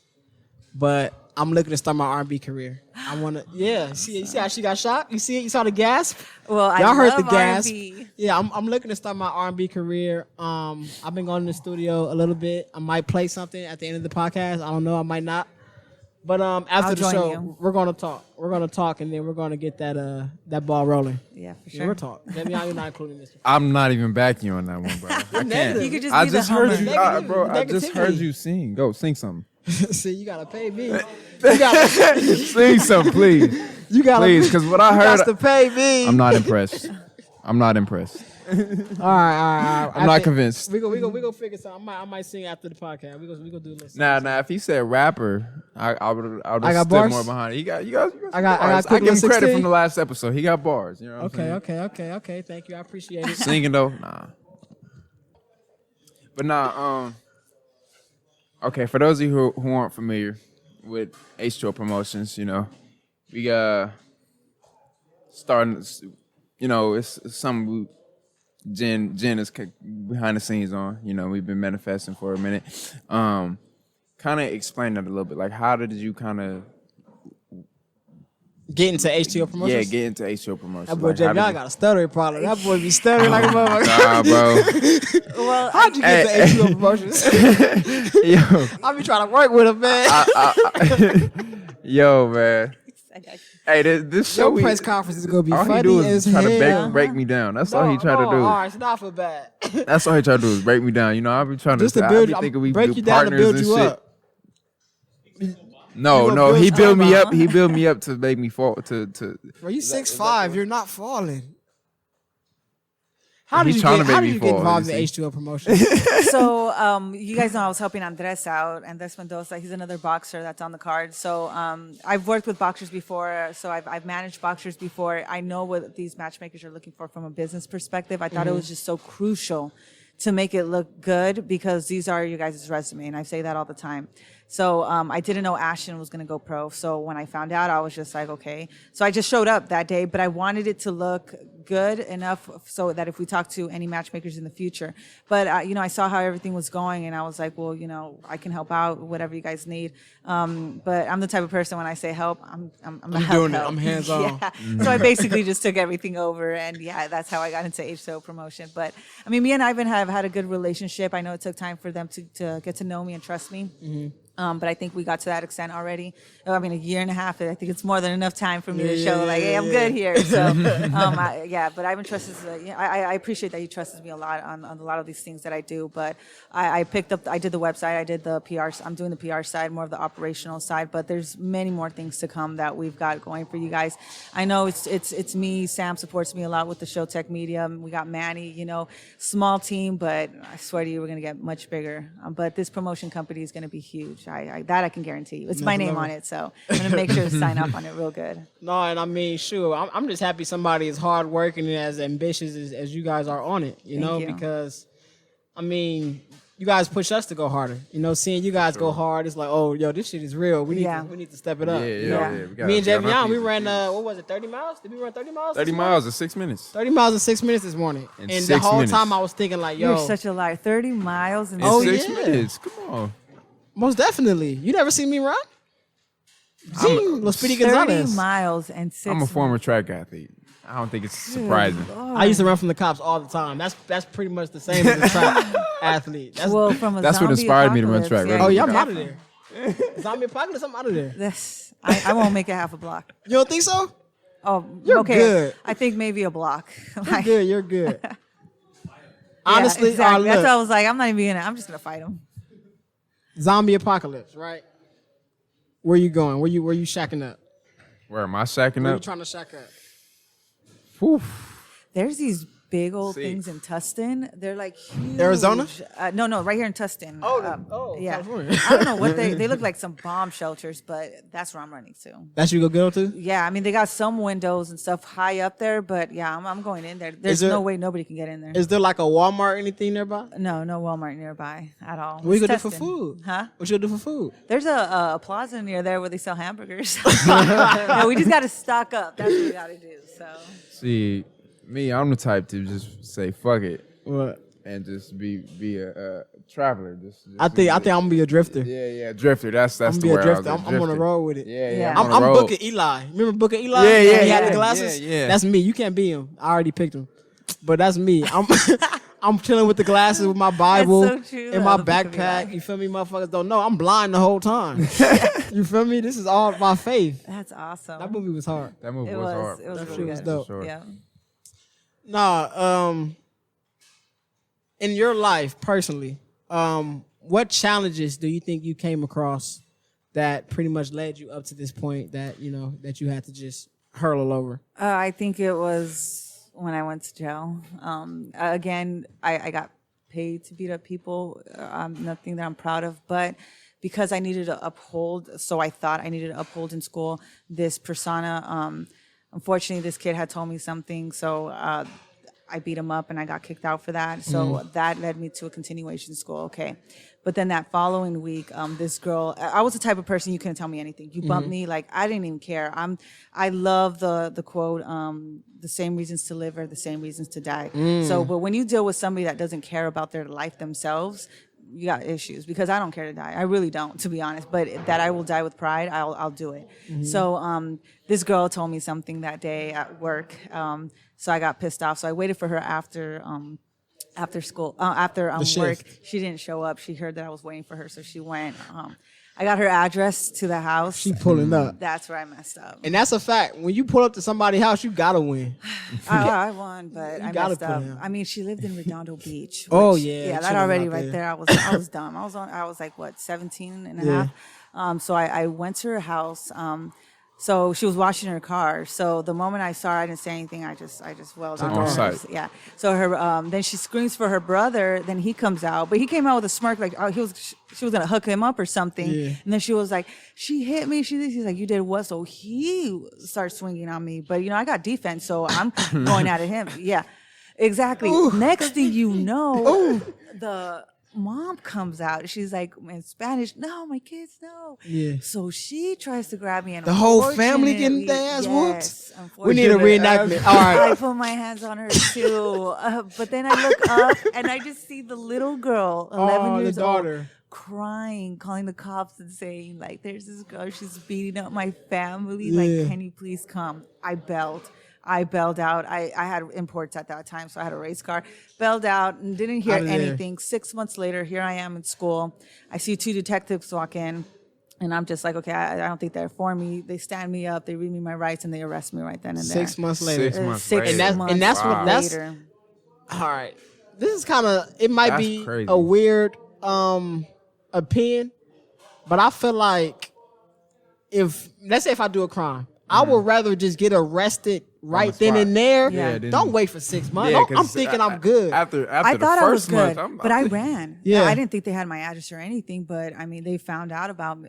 S2: But I'm looking to start my R&B career. I want to, you see how she got shot? You see it? You saw the gasp?
S3: Well,
S2: y'all heard the
S3: gasp.
S2: R&B. Yeah, I'm looking to start my R&B career. I've been going to the studio a little bit. I might play something at the end of the podcast. I don't know. I might not. But after
S3: I'll
S2: the
S3: join
S2: show,
S3: you.
S2: we're gonna talk. We're gonna talk, and then we're gonna get that ball rolling.
S3: Yeah, for
S2: Yeah,
S3: sure.
S2: we'll talk. You're not including this.
S1: I'm not even backing you on that one, bro. I can't.
S2: negative.
S3: You could just
S1: I
S3: be the
S1: just heard
S3: Hummer.
S1: you,
S2: Negative-
S1: bro. I just
S2: negativity.
S1: heard you sing. Go sing something.
S2: See, you gotta pay me. You gotta,
S1: Sing something, please.
S2: you gotta,
S1: Please, because what I
S2: you
S1: heard,
S2: got to pay me.
S1: I'm not impressed. I'm not impressed.
S2: All right.
S1: I'm not convinced.
S2: We go figure something. I might sing after the podcast. We go do this.
S1: Nah. If he said rapper, I'll
S2: I
S1: just
S2: got
S1: stood
S2: bars?
S1: more behind it. You got
S2: I got
S1: bars.
S2: quick
S1: I give him
S2: little
S1: credit
S2: 16.
S1: from the last episode. He got bars. You know what I'm saying?
S2: Okay. Thank you. I appreciate it.
S1: Singing though, nah. But nah. Okay, for those of you who aren't familiar with H2O Promotions, you know, we starting. You know, it's something Jenn is behind the scenes on. You know, we've been manifesting for a minute. Kind of explain that a little bit. Like, how did you kind of
S2: Get into H2O promotions.
S1: get into H2O Promotions?
S2: That boy
S1: Like,
S2: Jay,
S1: how
S2: y'all
S1: did you-
S2: got a stuttering problem. That boy be stuttering like a motherfucker.
S1: Nah, bro.
S3: Well,
S2: How'd you get to H2O promotions?
S1: Yo,
S2: I be trying to work with him, man.
S1: yo, man. Hey, this show
S2: Your press conference is gonna be
S1: all he
S2: funny
S1: do
S2: as
S1: is try
S2: hell.
S1: to break me down. That's all he try to do.
S2: All right, so not for bad.
S1: That's all he try to do is break me down. You know, I be trying
S2: Just to
S1: I
S2: build
S1: be
S2: you,
S1: thinking we
S2: break
S1: do
S2: you down to
S1: partners
S2: build
S1: and
S2: you
S1: shit.
S2: up.
S1: No,
S2: gonna
S1: no,
S2: build
S1: he
S2: you
S1: built me
S3: up,
S1: up. He built me up to make me fall. To
S2: Bro, you 6'5", you're not falling. How
S1: He's
S2: did you
S1: trying
S2: get,
S1: to make
S2: how
S1: me
S2: did you get
S1: fall,
S2: involved
S1: you
S2: in
S1: see.
S2: H2O promotions?
S3: So you guys know I was helping Andres out. Andres Mendoza, he's another boxer that's on the card. So I've worked with boxers before. So I've managed boxers before. I know what these matchmakers are looking for from a business perspective. I thought it was just so crucial to make it look good because these are you guys' resume, and I say that all the time. So I didn't know Ashton was going to go pro. So when I found out, I was just like, okay. So I just showed up that day, but I wanted it to look good enough so that if we talk to any matchmakers in the future. But, you know, I saw how everything was going, and I was like, well, you know, I can help out, whatever you guys need. But I'm the type of person when I say help, I'm a help.
S2: doing it. I'm hands-on.
S3: Yeah. So I basically just took everything over, and yeah, that's how I got into H2O promotion. But I mean, me and Ivan have had a good relationship. I know it took time for them to get to know me and trust me. But I think we got to that extent already. I mean, a year and a half. I think it's more than enough time for me to show, like, hey, I'm good here. So, but Ivan trusts. I appreciate that he trusts me a lot on a lot of these things that I do. But I picked up. I did the website. I did the PR. I'm doing the PR side, more of the operational side. But there's many more things to come that we've got going for you guys. I know it's me. Sam supports me a lot with the show tech media. We got Manny. You know, small team, but I swear to you, we're gonna get much bigger. But this promotion company is gonna be huge. That I can guarantee you. It's my name on it, so I'm gonna make sure to sign up on it real good.
S2: No, and I mean, sure, I'm just happy somebody as hardworking and as ambitious as you guys are on it, you know,
S3: you.
S2: because, I mean, you guys push us to go harder. You know, seeing you guys go hard, it's like, oh, yo, this shit is real. We need to step it up.
S3: Yeah.
S2: Me and Javion, we ran, what was it, 30 miles? Did we run 30 miles?
S1: 30 miles in 6 minutes.
S2: 30 miles in 6 minutes this morning.
S1: In
S2: And the
S1: 6
S2: whole
S1: minutes.
S2: time I was thinking like, yo,
S3: You're such a liar. 30 miles in
S2: Oh,
S1: In 6
S2: yeah.
S1: minutes. Come on.
S2: most definitely. You never seen me run? Los Speedy
S3: 30
S2: Gonzalez.
S3: miles and 6
S1: I'm a former track athlete. I don't think it's surprising.
S2: I used to run from the cops all the time. That's pretty much the same as a track athlete. That's,
S3: Well, from a
S1: That's what
S3: zombie
S1: inspired me to run
S3: apocalypse,
S1: track,
S2: oh
S1: right?
S2: yeah, I'm out of there. Zombie apocalypse, I'm out of there.
S3: This I won't make it half a block.
S2: You don't think so?
S3: Oh,
S2: You're
S3: okay.
S2: good.
S3: I think maybe a block.
S2: You're good. You're good. Honestly,
S3: exactly. That's
S2: look,
S3: why I was like, I'm not even gonna. I'm just gonna fight him.
S2: zombie apocalypse, right? Where you going? Where you shacking up?
S1: Where am I shacking
S2: Where you
S1: up?
S2: trying to shack up?
S1: Whew.
S3: There's these big old
S1: See.
S3: things in Tustin. They're like huge.
S2: Arizona?
S3: No, right here in Tustin. Yeah.
S2: California.
S3: I don't know what they look like, some bomb shelters, but that's where I'm running to.
S2: That's you go get to?
S3: Yeah, I mean they got some windows and stuff high up there, but yeah, I'm going in there. There's
S2: there-
S3: no way nobody can get in there.
S2: Is there like a Walmart or anything nearby?
S3: No Walmart nearby at all.
S2: What you
S3: It's
S2: gonna do for
S3: Tustin.
S2: food?
S3: Huh?
S2: What you gonna do for food?
S3: There's a plaza near there where they sell hamburgers. No, we just got to stock up. That's what we got to do. So
S1: See, me, I'm the type to just say fuck it
S2: What?
S1: and just be a traveler. Just
S2: I think I'm gonna be a drifter.
S1: Yeah, drifter. That's
S2: I'm
S1: the
S2: gonna be a
S1: word. I was
S2: drifter.
S1: a
S2: I'm on the
S1: drifter.
S2: road with it.
S1: Yeah,
S3: Yeah.
S1: I'm, on
S2: I'm
S1: the road.
S2: booking Eli. Remember booking Eli?
S1: Yeah,
S2: He had
S1: yeah,
S2: the glasses.
S1: yeah.
S2: That's me. You can't be him. I already picked him. But that's me. I'm chilling with the glasses with my Bible
S3: so true,
S2: in
S3: though.
S2: my
S3: The book of
S2: backpack.
S3: Eli.
S2: You feel me? Motherfuckers don't know. I'm blind the whole time. You feel me? This is all my faith.
S3: That's awesome.
S2: That movie was hard.
S1: That movie
S3: It
S1: was
S3: was.
S1: hard.
S3: It was
S2: That
S3: really
S2: shit was
S3: good.
S2: dope.
S1: Sure.
S3: Yeah.
S2: Nah, in your life personally, what challenges do you think you came across that pretty much led you up to this point that that you had to just hurl over?
S3: I think it was when I went to jail. Again, I got paid to beat up people. Nothing that I'm proud of, but because I needed to uphold, so I thought I needed to uphold in school this persona. Unfortunately, this kid had told me something, so I beat him up and I got kicked out for that. So that led me to a continuation school. Okay. But then that following week, this girl, I was the type of person you couldn't tell me anything. You bumped me, like I didn't even care. I love the quote, the same reasons to live are the same reasons to die. So, but when you deal with somebody that doesn't care about their life themselves, you got issues, because I don't care to die. I really don't, to be honest. But that I will die with pride, I'll do it. So this girl told me something that day at work. So I got pissed off. So I waited for her after school, after work.
S2: shift.
S3: She didn't show up. She heard that I was waiting for her, so she went. I got her address to the house.
S2: She pulling up.
S3: That's where I messed up.
S2: And that's a fact. When you pull up to somebody's house, you gotta win.
S3: I won, but I
S2: gotta
S3: messed
S2: put
S3: up.
S2: him.
S3: I mean, she lived in Redondo Beach.
S2: Oh,
S3: which-
S2: yeah,
S3: yeah. That
S2: chilling
S3: already
S2: out
S3: right
S2: there.
S3: there. I was dumb. I was like what 17 and a half. So I went to her house. So she was washing her car. So the moment I saw her, I didn't say anything. I just welled on
S1: on
S3: her.
S1: sight.
S3: Yeah. So her then she screams for her brother. Then he comes out, but he came out with a smirk, like she was gonna hook him up or something.
S2: Yeah.
S3: And then she was like, she hit me. She's like, you did what? So he starts swinging on me. But I got defense, so I'm going at him. Yeah, exactly. Next thing you know, the mom comes out. She's like in Spanish, no, my kids, no.
S2: Yeah.
S3: So she tries to grab me, and
S2: The whole family getting their ass
S3: yes,
S2: We need a reenactment. All
S3: I
S2: right.
S3: put my hands on her too, but then I look up and I just see the little girl, 11
S2: the
S3: years
S2: daughter.
S3: old, crying, calling the cops and saying like, "There's this girl, she's beating up my family.
S2: Yeah.
S3: Like, can you please come?" I bailed out. I had imports at that time, so I had a race car. Bailed out and didn't hear
S2: Out of there.
S3: anything. 6 months later, here I am in school. I see two detectives walk in, and I'm just like, okay, I don't think they're for me. They stand me up, they read me my rights, and they arrest me right then and there.
S2: 6 months later.
S1: 6 months
S3: Six
S1: later.
S2: And that's what-
S3: months
S2: that's-
S3: later.
S2: All right. This is kind of, it might
S1: That's
S2: be
S1: crazy.
S2: a weird opinion, but I feel like let's say if I do a crime, I would rather just get arrested right
S1: the
S2: then
S1: spot.
S2: and there.
S3: Yeah,
S2: Don't wait for 6 months.
S1: Yeah,
S2: I'm
S1: 'cause
S2: thinking I'm good.
S1: After
S3: I
S1: the
S3: thought I was
S1: first month,
S3: good,
S1: I'm
S3: but I ran.
S2: Yeah.
S3: I didn't think they had my address or anything, but I mean, they found out about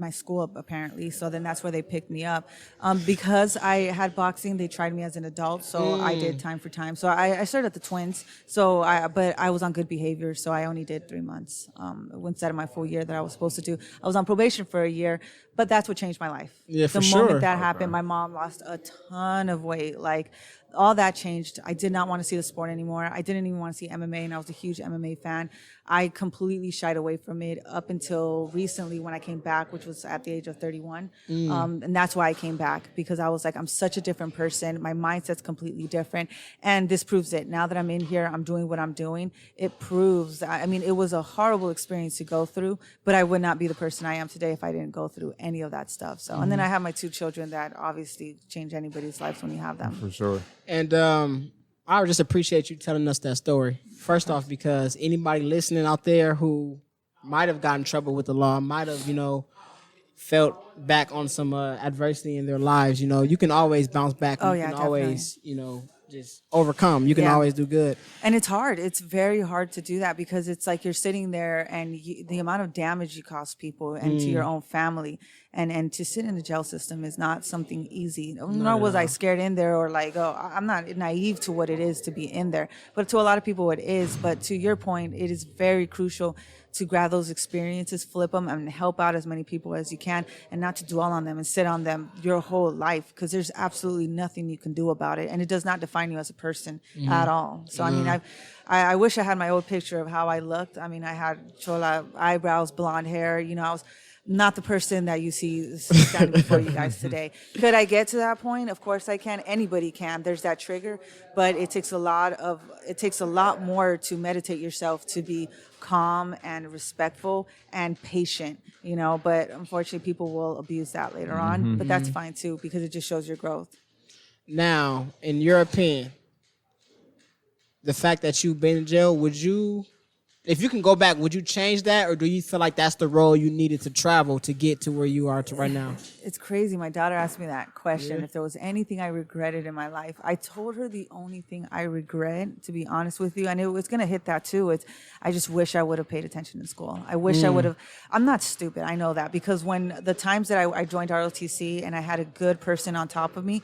S3: my school apparently. So then that's where they picked me up. Because I had boxing, they tried me as an adult, so I did time for time. So I started at the Twins, but I was on good behavior, so I only did 3 months instead of my full year that I was supposed to do. I was on probation for a year, but that's what changed my life.
S2: Yeah, for
S3: the
S2: sure.
S3: moment that happened, my mom lost a ton of weight. Like, all that changed. I did not want to see the sport anymore. I didn't even want to see MMA, and I was a huge MMA fan. I completely shied away from it up until recently when I came back, which was at the age of 31. And that's why I came back, because I was like, I'm such a different person. My mindset's completely different. And this proves it. Now that I'm in here, I'm doing what I'm doing. It proves, I mean, it was a horrible experience to go through, but I would not be the person I am today if I didn't go through any of that stuff. So, and then I have my 2 children that obviously change anybody's lives when you have them.
S1: For sure.
S2: And I would just appreciate you telling us that story. First off, because anybody listening out there who might have gotten in trouble with the law, might have, felt back on some adversity in their lives, you can always bounce back.
S3: Oh,
S2: You
S3: yeah,
S2: can always,
S3: definitely.
S2: just overcome. You can
S3: Yeah.
S2: always do good.
S3: And it's hard. It's very hard to do that, because it's like you're sitting there and the amount of damage you cause people and to your own family. And to sit in the jail system is not something easy. Nor was I scared in there or like, I'm not naive to what it is to be in there. But to a lot of people it is. But to your point, it is very crucial to grab those experiences, flip them, and help out as many people as you can, and not to dwell on them and sit on them your whole life, because there's absolutely nothing you can do about it, and it does not define you as a person at all. So I mean, I wish I had my old picture of how I looked. I mean, I had chola eyebrows, blonde hair. not the person that you see standing before you guys today. Could I get to that point? Of course I can. Anybody can. There's that trigger, but it takes a lot more to meditate yourself to be calm and respectful and patient, but unfortunately people will abuse that later on, but that's fine too because it just shows your growth.
S2: Now, in your opinion, the fact that you've been in jail, if you can go back, would you change that, or do you feel like that's the role you needed to travel to get to where you are to right now?
S3: It's crazy. My daughter asked me that question. If there was anything I regretted in my life, I told her the only thing I regret, to be honest with you, and it was going to hit that too. I just wish I would have paid attention in school. I wish I would have. I'm not stupid. I know that because when the times that I joined ROTC and I had a good person on top of me,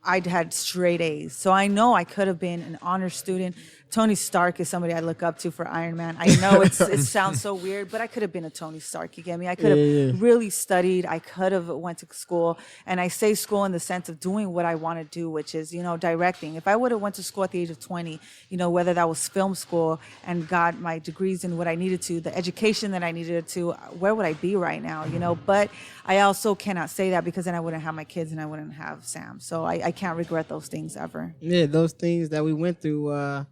S3: I'd had straight A's. So I know I could have been an honor student. Tony Stark is somebody I look up to for Iron Man. I know it sounds so weird, but I could have been a Tony Stark. You get me? I could have really studied. I could have went to school. And I say school in the sense of doing what I want to do, which is, directing. If I would have went to school at the age of 20, whether that was film school and got my degrees in what I needed to, the education that I needed to, where would I be right now? But I also cannot say that because then I wouldn't have my kids and I wouldn't have Sam. So I can't regret those things ever.
S2: Yeah, those things that we went through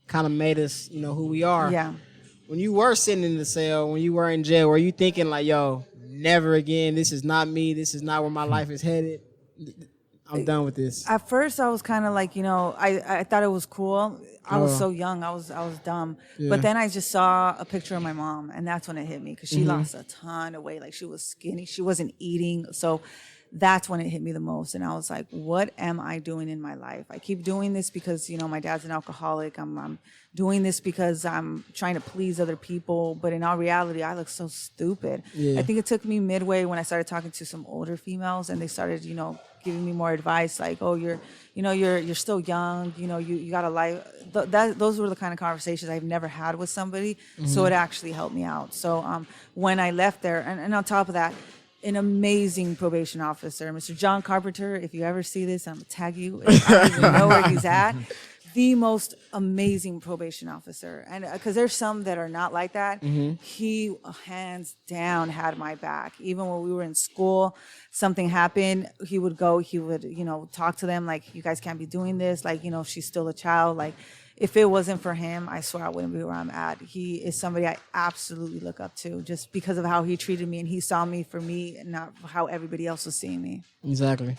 S2: kind of made us, who we are.
S3: Yeah.
S2: When you were sitting in the cell, when you were in jail, were you thinking like, yo, never again, this is not me, this is not where my life is headed, I'm done with this?
S3: At first I was kind of like, I thought it was cool. I was so young, I was dumb. Yeah. But then I just saw a picture of my mom, and that's when it hit me because she lost a ton of weight. Like, she was skinny, she wasn't eating. So that's when it hit me the most. And I was like, what am I doing in my life? I keep doing this because, my dad's an alcoholic. I'm doing this because I'm trying to please other people. But in all reality, I look so stupid. Yeah. I think it took me midway when I started talking to some older females and they started, giving me more advice. Like, oh, you're still young. You got a life. Those were the kind of conversations I've never had with somebody. So it actually helped me out. So when I left there, and on top of that, an amazing probation officer, Mr. John Carpenter. If you ever see this, I'm gonna tag you. I don't even know where he's at. The most amazing probation officer, and because there's some that are not like that. He hands down had my back. Even when we were in school, something happened, he would talk to them like, you guys can't be doing this. Like, she's still a child. Like, if it wasn't for him, I swear I wouldn't be where I'm at. He is somebody I absolutely look up to just because of how he treated me, and he saw me for me and not how everybody else was seeing me.
S2: Exactly.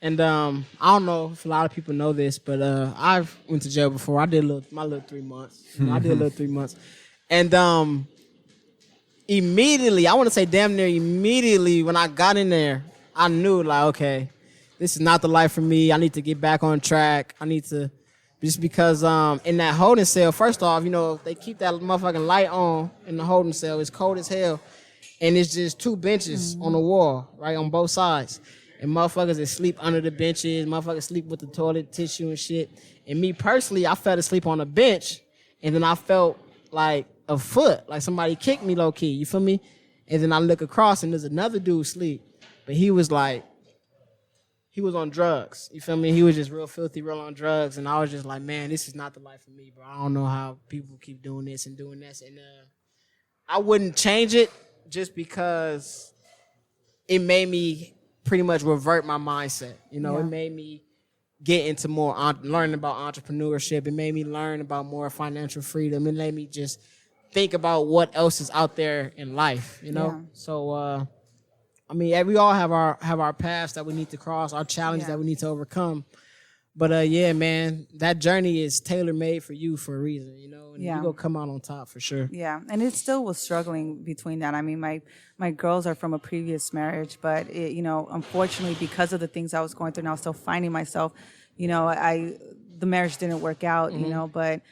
S2: And I don't know if a lot of people know this, but I went to jail before. I did my little 3 months. I did a little 3 months. And immediately, I want to say damn near immediately when I got in there, I knew like, okay, this is not the life for me. I need to get back on track. I need to... Just because in that holding cell, first off, they keep that motherfucking light on in the holding cell. It's cold as hell. And it's just 2 benches on the wall, right, on both sides. And motherfuckers that sleep under the benches, motherfuckers sleep with the toilet tissue and shit. And me personally, I fell asleep on a bench, and then I felt like a foot, like somebody kicked me low key, you feel me? And then I look across, and there's another dude asleep. But he was on drugs, you feel me? He was just real filthy, real on drugs. And I was just like, man, this is not the life for me, bro. I don't know how people keep doing this and doing this. And I wouldn't change it just because it made me pretty much revert my mindset. It made me get into more learning about entrepreneurship. It made me learn about more financial freedom. It made me just think about what else is out there in life, Yeah. So, we all have our paths that we need to cross, our challenges that we need to overcome. But yeah, man, that journey is tailor-made for you for a reason, and you're going to come out on top for sure.
S3: Yeah, and it still was struggling between that. I mean, my girls are from a previous marriage, but, unfortunately, because of the things I was going through and I was still finding myself, the marriage didn't work out, but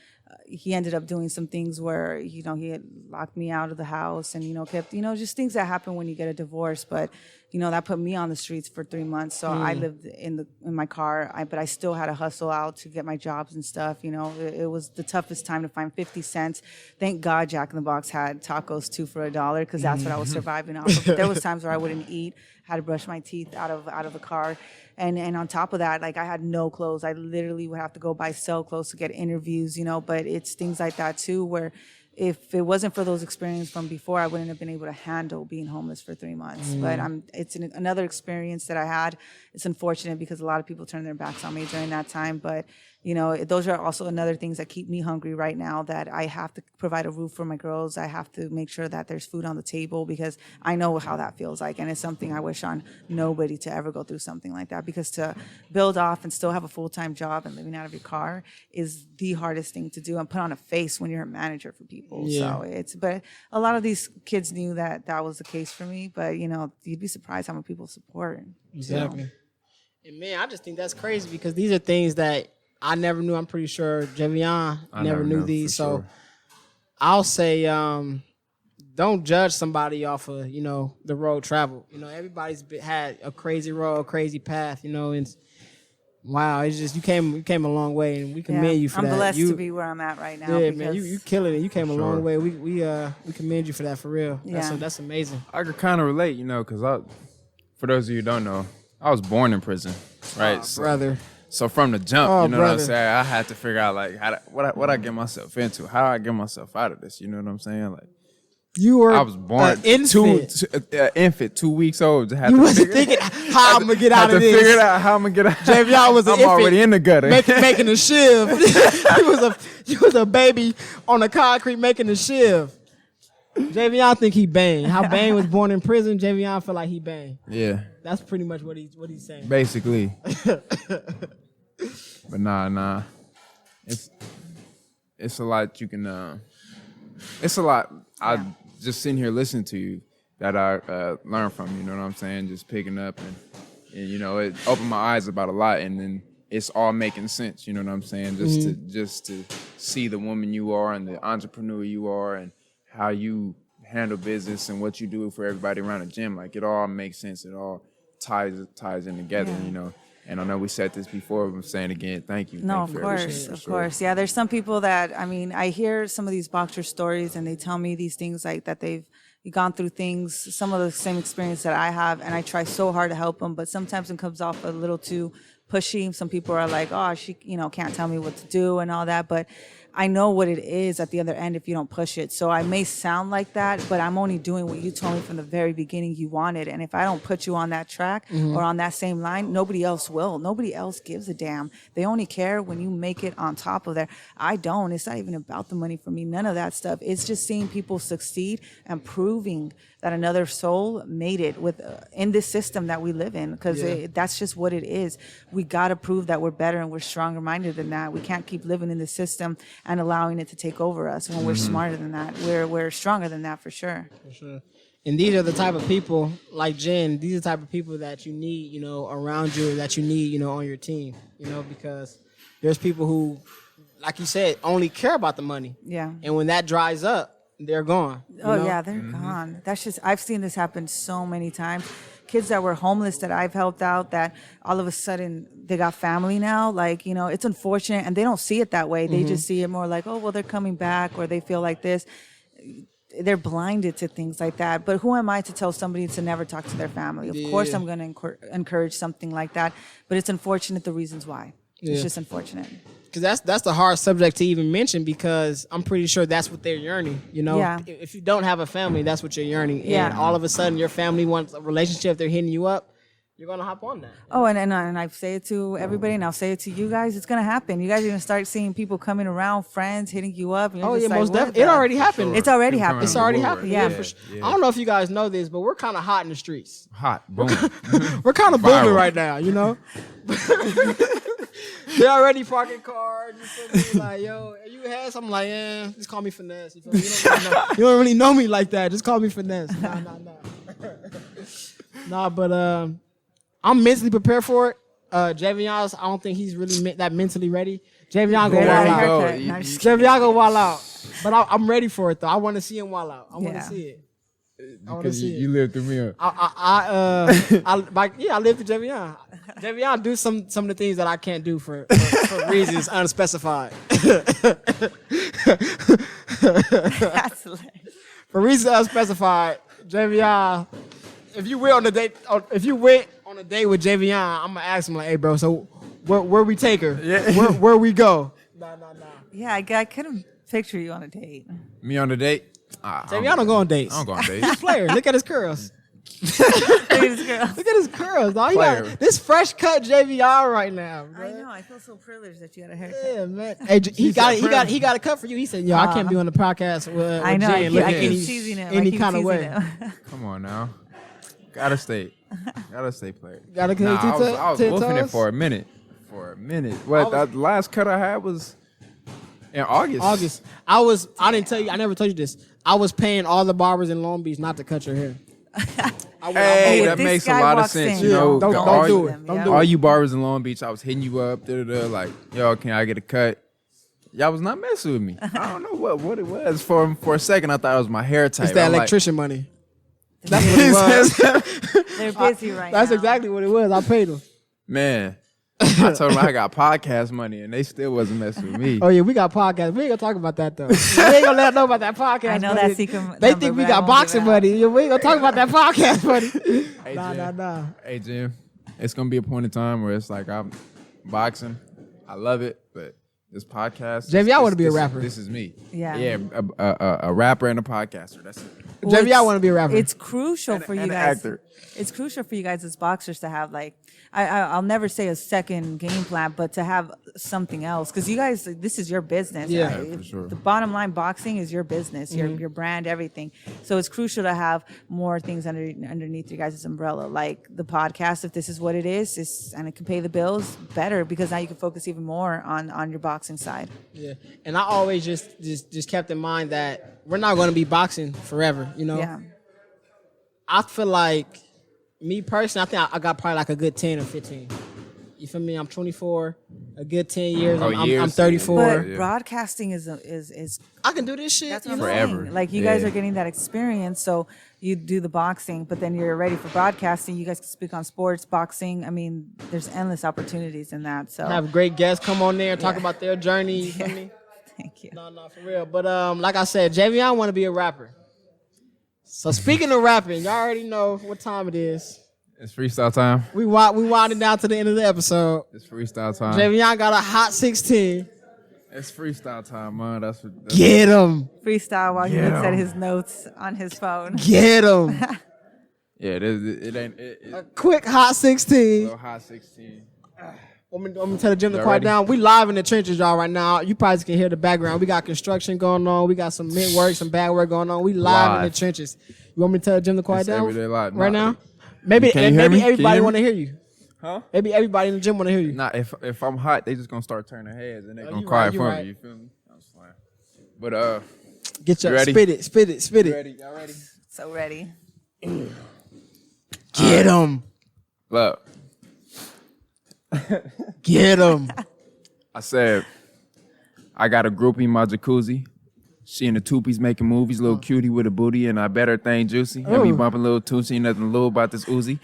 S3: he ended up doing some things where, he had locked me out of the house and, kept, just things that happen when you get a divorce. But, that put me on the streets for 3 months. So I lived in my car, but I still had to hustle out to get my jobs and stuff. It was the toughest time to find 50 cents. Thank God Jack in the Box had tacos 2 for $1 because that's what I was surviving off of. But there was times where I wouldn't eat, had to brush my teeth out of the car. And on top of that, like, I had no clothes. I literally would have to go buy sale clothes to get interviews, but it's things like that too where if it wasn't for those experiences from before, I wouldn't have been able to handle being homeless for 3 months. But it's another experience that I had. It's unfortunate because a lot of people turned their backs on me during that time. But, you know, those are also another things that keep me hungry right now, that I have to provide a roof for my girls. I have to make sure that there's food on the table because I know how that feels like. And it's something I wish on nobody to ever go through something like that, because to build off and still have a full-time job and living out of your car is the hardest thing to do and put on a face when you're a manager for people.
S2: Yeah.
S3: So but a lot of these kids knew that that was the case for me, but you know, you'd be surprised how many people support.
S2: Exactly.
S3: So.
S2: And man, I just think that's crazy because these are things that I never knew. I'm pretty sure Javion never knew these. So
S1: sure.
S2: I'll say, don't judge somebody off of, you know, the road travel. You know, everybody's had a crazy road, a crazy path, you know, and wow, it's just you came a long way, and we commend you for that.
S3: I'm blessed to be where I'm at right now.
S2: Yeah, man, you killing it. You came a long way. We commend you for that, for real.
S3: Yeah.
S2: That's amazing.
S1: I could kind of relate, you know, because for those of you who don't know, I was born in prison, right?
S2: Brother.
S1: So from the jump,
S2: Oh,
S1: you know what I'm
S2: brother.
S1: saying? I had to figure out like what I get myself into. How do I get myself out of this? You know what I'm saying? Like
S2: You were
S1: I was born
S2: infant.
S1: 2 weeks old.
S2: You wasn't thinking how I'm gonna get out of
S1: had to
S2: this.
S1: figure out how I'm gonna get out.
S2: Javion was an
S1: I'm
S2: infant
S1: already in the gutter.
S2: making a shiv. you was a baby on the concrete making a shiv. Javion think he Bane. How Bane was born in prison, Javion feel like he Bane.
S1: Yeah,
S2: That's pretty much what he's saying.
S1: basically. But nah. It's a lot you can. It's a lot. I just sitting here listening to you that I learned from. You know what I'm saying? Just picking up and you know, it opened my eyes about a lot, and then it's all making sense. You know what I'm saying? Just to see the woman you are and the entrepreneur you are and how you handle business and what you do for everybody around the gym. Like it all makes sense. It all ties in together. You know. And I know we said this before, but I'm saying again, thank you.
S3: No,
S1: Thank you
S3: of
S1: for everything,
S3: course,
S1: for
S3: of
S1: sure.
S3: course. Yeah, there's some people that, I mean, I hear some of these boxer stories and they tell me these things like that they've gone through things, some of the same experience that I have, and I try so hard to help them, but sometimes it comes off a little too pushy. Some people are like, oh, she, you know, can't tell me what to do and all that, but I know what it is at the other end if you don't push it. So I may sound like that, but I'm only doing what you told me from the very beginning you wanted. And if I don't put you on that track or on that same line, nobody else will. Nobody else gives a damn. They only care when you make it on top of there. I don't. It's not even about the money for me. None of that stuff. It's just seeing people succeed and proving that another soul made it with in this system that we live in, because that's just what it is. We got to prove that we're better and we're stronger minded than that. We can't keep living in the system and allowing it to take over us when we're smarter than that. We're stronger than that for sure.
S2: For sure. And these are the type of people like Jenn. These are the type of people that you need, you know, around you, that you need, you know, on your team. You know, because there's people who, like you said, only care about the money.
S3: Yeah.
S2: And when that dries up, they're gone.
S3: Oh,
S2: know?
S3: yeah, they're gone. That's just, I've seen this happen so many times. Kids that were homeless that I've helped out, that all of a sudden they got family now. Like, you know, it's unfortunate, and they don't see it that way. They just see it more like, oh, well, they're coming back, or they feel like this. They're blinded to things like that. But who am I to tell somebody to never talk to their family? Of course I'm going to encourage something like that, but it's unfortunate the reasons why. It's just unfortunate.
S2: Because that's the hard subject to even mention, because I'm pretty sure that's what they're yearning. You know,
S3: Yeah.
S2: if you don't have a family, that's what you're yearning.
S3: Yeah.
S2: And all of a sudden your family wants a relationship, they're hitting you up, you're going to hop on that.
S3: Oh, and I say it to everybody, and I'll say it to you guys. It's going to happen. You guys are going to start seeing people coming around, friends hitting you up. And you're
S2: Oh,
S3: just
S2: yeah,
S3: like,
S2: most
S3: what
S2: definitely. It
S3: the-
S2: already happened.
S3: It's already
S1: People
S3: happened.
S1: coming
S2: It's already
S1: forward.
S2: happened.
S3: Yeah.
S2: For sure. I don't know if you guys know this, but we're kind of hot in the streets.
S1: Hot, boom.
S2: We're kind of booming
S1: Viral.
S2: right now, you know? They're already parking cars. You feel me? Like, yo, you had something like, just call me Finesse. You feel me? You don't really know me like that. Just call me Finesse. Nah. Nah, but I'm mentally prepared for it. Javion's, I don't think he's really that mentally ready. Javion go
S3: Red
S2: wild
S3: eye
S2: out.
S3: haircut.
S1: You-
S3: No, I'm just
S2: Javion go wild out. But I'm ready for it, though. I want to see him wild out. I want to
S3: Yeah.
S2: see it. I want to
S1: Because
S2: see it.
S1: you lived through me.
S2: I live to Javion. Javion do some of the things that I can't do for reasons unspecified.
S3: That's hilarious.
S2: For reasons unspecified, Javion. If you went on a date with Javion, I'm gonna ask him like, "Hey, bro, so where we take her?
S1: Yeah.
S2: Where we go?" Nah.
S3: Yeah, I couldn't Picture you on a date.
S1: Me on a date?
S2: Javion don't go on dates.
S1: I don't go on
S2: He's
S1: dates.
S2: a player. Look at his curls.
S3: Look at this girl.
S2: Look at his curls, dog. He
S1: Player.
S2: got this fresh cut JVR right now, bro.
S3: I know. I feel so privileged that you got a haircut.
S2: Yeah, man. Hey, he got a cut for you. He said, "Yo, I can't be on the podcast with
S3: I know. I
S2: Jen
S3: keep,
S2: looking
S3: I keep teasing him.
S2: any
S3: I keep
S2: kind of
S3: teasing
S2: way."
S3: him.
S1: Come on now. Gotta stay player.
S2: Gotta
S1: Nah,
S2: continue
S1: I was wolfing it for a minute. What the last cut I had was in August.
S2: I didn't tell you. I never told you this. I was paying all the barbers in Long Beach not to cut your hair.
S1: Hey,
S3: If
S1: that
S3: this
S1: makes a
S3: guy
S1: lot of
S3: walks
S1: sense.
S3: in,
S1: You know,
S2: don't
S1: all
S2: do
S1: you-
S2: it.
S1: All you barbers in Long Beach, I was hitting you up, like, yo, can I get a cut? Y'all was not messing with me. I don't know what it was. For a second, I thought it was my hair type.
S2: It's that
S1: I'm like,
S2: electrician money. That's what it was.
S3: They're busy right now.
S2: That's exactly what it was. I paid them.
S1: man, I told them I got podcast money, and they still wasn't messing with me.
S2: Oh yeah, we got podcasts. We ain't gonna talk about that though. We ain't gonna let them know about that podcast.
S3: I know
S2: money.
S3: that secret
S2: They
S3: number,
S2: think we
S3: but I
S2: got
S3: won't
S2: boxing
S3: give it out.
S2: money. We ain't gonna talk about that podcast money.
S1: Hey,
S2: Nah.
S1: Jen. Hey, Jim. It's gonna be a point in time where it's like I'm boxing. I love it, but this podcast.
S2: JV, I wanna be a
S1: this-
S2: rapper.
S1: This is me.
S3: Yeah.
S1: a rapper and a podcaster. That's it.
S3: Well,
S2: JV, I want to be a rapper.
S3: It's crucial for you
S1: and an
S3: guys.
S1: actor.
S3: It's crucial for you guys as boxers to have like I'll never say a second game plan, but to have something else because you guys this is your business.
S2: Yeah.
S3: right?
S1: Yeah, for sure.
S3: The bottom line, boxing is your business, your brand, everything. So it's crucial to have more things underneath your guys' umbrella, like the podcast. If this is what it is, and it can pay the bills, better because now you can focus even more on your boxing side.
S2: Yeah, and I always just kept in mind that we're not going to be boxing forever. You know,
S3: Yeah.
S2: I feel like me personally, I think I got probably like a good 10 or 15. You feel me? I'm 24. A good 10 years.
S1: Oh,
S2: I'm
S1: years.
S2: 34.
S3: But
S1: Yeah.
S3: broadcasting is
S2: I can do this shit.
S3: That's
S2: you
S3: what
S2: know?
S3: I'm
S1: Forever.
S3: saying. Like you guys
S1: Yeah.
S3: are getting that experience, so you do the boxing, but then you're ready for broadcasting. You guys can speak on sports, boxing. I mean, there's endless opportunities in that. So
S2: Have great guests come on there and talk
S3: Yeah.
S2: about their journey. You feel me?
S3: thank you.
S2: No, for real. But like I said, Javion want to be a rapper. So speaking of rapping, y'all already know what time it is.
S1: It's freestyle time.
S2: We winding down to the end of the episode.
S1: It's freestyle time.
S2: Javion got a hot 16.
S1: It's freestyle time, man. That's
S2: Get him.
S3: Freestyle while he
S1: Yeah.
S3: looks at his notes on his phone.
S2: Get him.
S1: Yeah, it ain't.
S2: A quick hot 16.
S1: Little hot 16.
S2: I'm gonna tell the gym to
S1: Y'all
S2: quiet
S1: ready?
S2: down. We live in the trenches, y'all, right now. You probably can hear the background. We got construction going on. We got some mint work, some bad work going on. We live in the
S1: Live.
S2: trenches. You want me to tell the gym to quiet
S1: It's
S2: down
S1: everyday live.
S2: right
S1: Nah,
S2: now? Maybe
S1: Can you hear me? Can you
S2: everybody
S1: hear me?
S2: want to hear you.
S1: Huh?
S2: Maybe everybody in the gym want to hear you.
S1: Nah, if I'm hot, they just gonna start turning their heads and they
S2: Oh,
S1: gonna
S2: you
S1: cry
S2: right, you
S1: for
S2: right.
S1: me. You feel me? I'm just playing. But
S2: Get your
S1: You ready?
S2: spit it.
S1: ready? Y'all ready?
S3: So ready.
S2: Get him.
S1: Look,
S2: Get him.
S1: I said I got a groupie in my jacuzzi. She in the two-piece making movies, little cutie with a booty, and I bet her thing juicy. And me
S2: Ooh.
S1: bumping little Tootsie, ain't nothing little about this Uzi.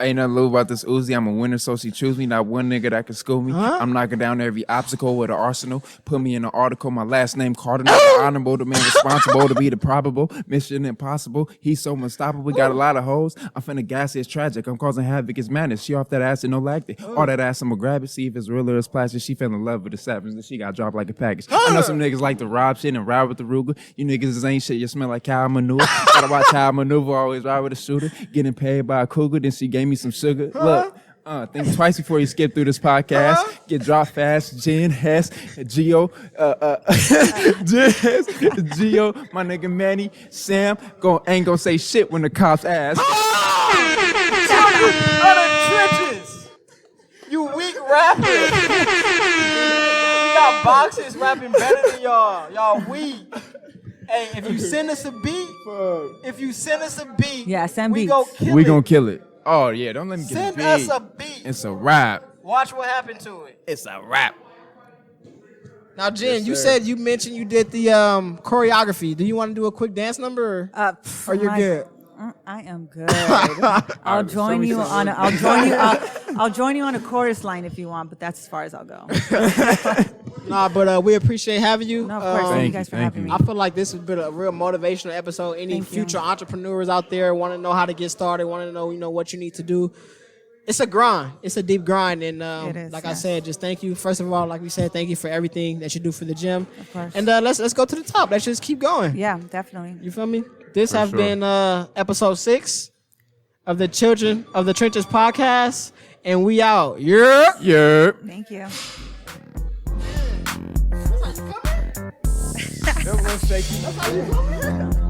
S1: Ain't nothing little about this Uzi. I'm a winner, so she choose me. Not one nigga that can school me.
S2: Huh?
S1: I'm knocking down every obstacle with an arsenal. Put me in an article. My last name Cardinal. Honorable, the man responsible to be the probable. Mission impossible. He's so unstoppable. We got a lot of hoes. I'm finna gas it. It's tragic. I'm causing havoc. It's madness. She off that ass and no lactic. All that ass, I'ma grab it. See if it's real or it's plastic. She fell in love with the savage. Then she got dropped like a package. I know some niggas like to rob shit and ride with the Ruger. You niggas ain't shit. You smell like cow manure. Gotta watch how I maneuver. Always ride with a shooter. Getting paid by a cougar. Then she gave me some sugar. Look, think twice before you skip through this podcast. Get dropped fast. Jen, Hess, Geo, Jen, Hess, Geo, my nigga Manny, Sam, ain't gonna say shit when the cops ask.
S2: Trenches. You weak rappers. We got boxers rapping better than y'all. Y'all weak. Hey, if you send us a beat,
S3: Yeah, send
S2: we
S3: beats.
S2: go kill
S1: We
S2: it.
S1: gonna kill it. Oh yeah, don't let me get
S2: Send
S1: big.
S2: us a beat.
S1: It's a rap.
S2: Watch what happened to it.
S1: It's a rap.
S2: Now, Jen,
S1: Yes,
S2: you
S1: sir.
S2: said you mentioned you did the choreography. Do you want to do a quick dance number? Or you're good?
S3: I am good. I'll join you on. I'll join you on a chorus line if you want, but that's as far as I'll go.
S2: Nah, but we appreciate having you.
S3: No, of course. Thank
S1: Thank
S3: you guys
S1: you,
S3: for
S1: thank
S3: having
S1: you.
S3: me.
S2: I feel like this has been a real motivational episode. Any
S3: Thank you.
S2: future entrepreneurs out there want to know how to get started, want to know, what you need to do. it's a grind. It's a deep grind. And
S3: It is,
S2: like I
S3: yes.
S2: said, just thank you. First of all, like we said, thank you for everything that you do for the gym.
S3: Of course.
S2: And let's go to the top. Let's just keep going.
S3: Yeah, definitely.
S2: You feel me? This
S1: For
S2: have
S1: sure.
S2: been episode 6 of the Children of the Trenches podcast. And we out. Yeah.
S1: Yeah.
S3: Thank you.
S1: That was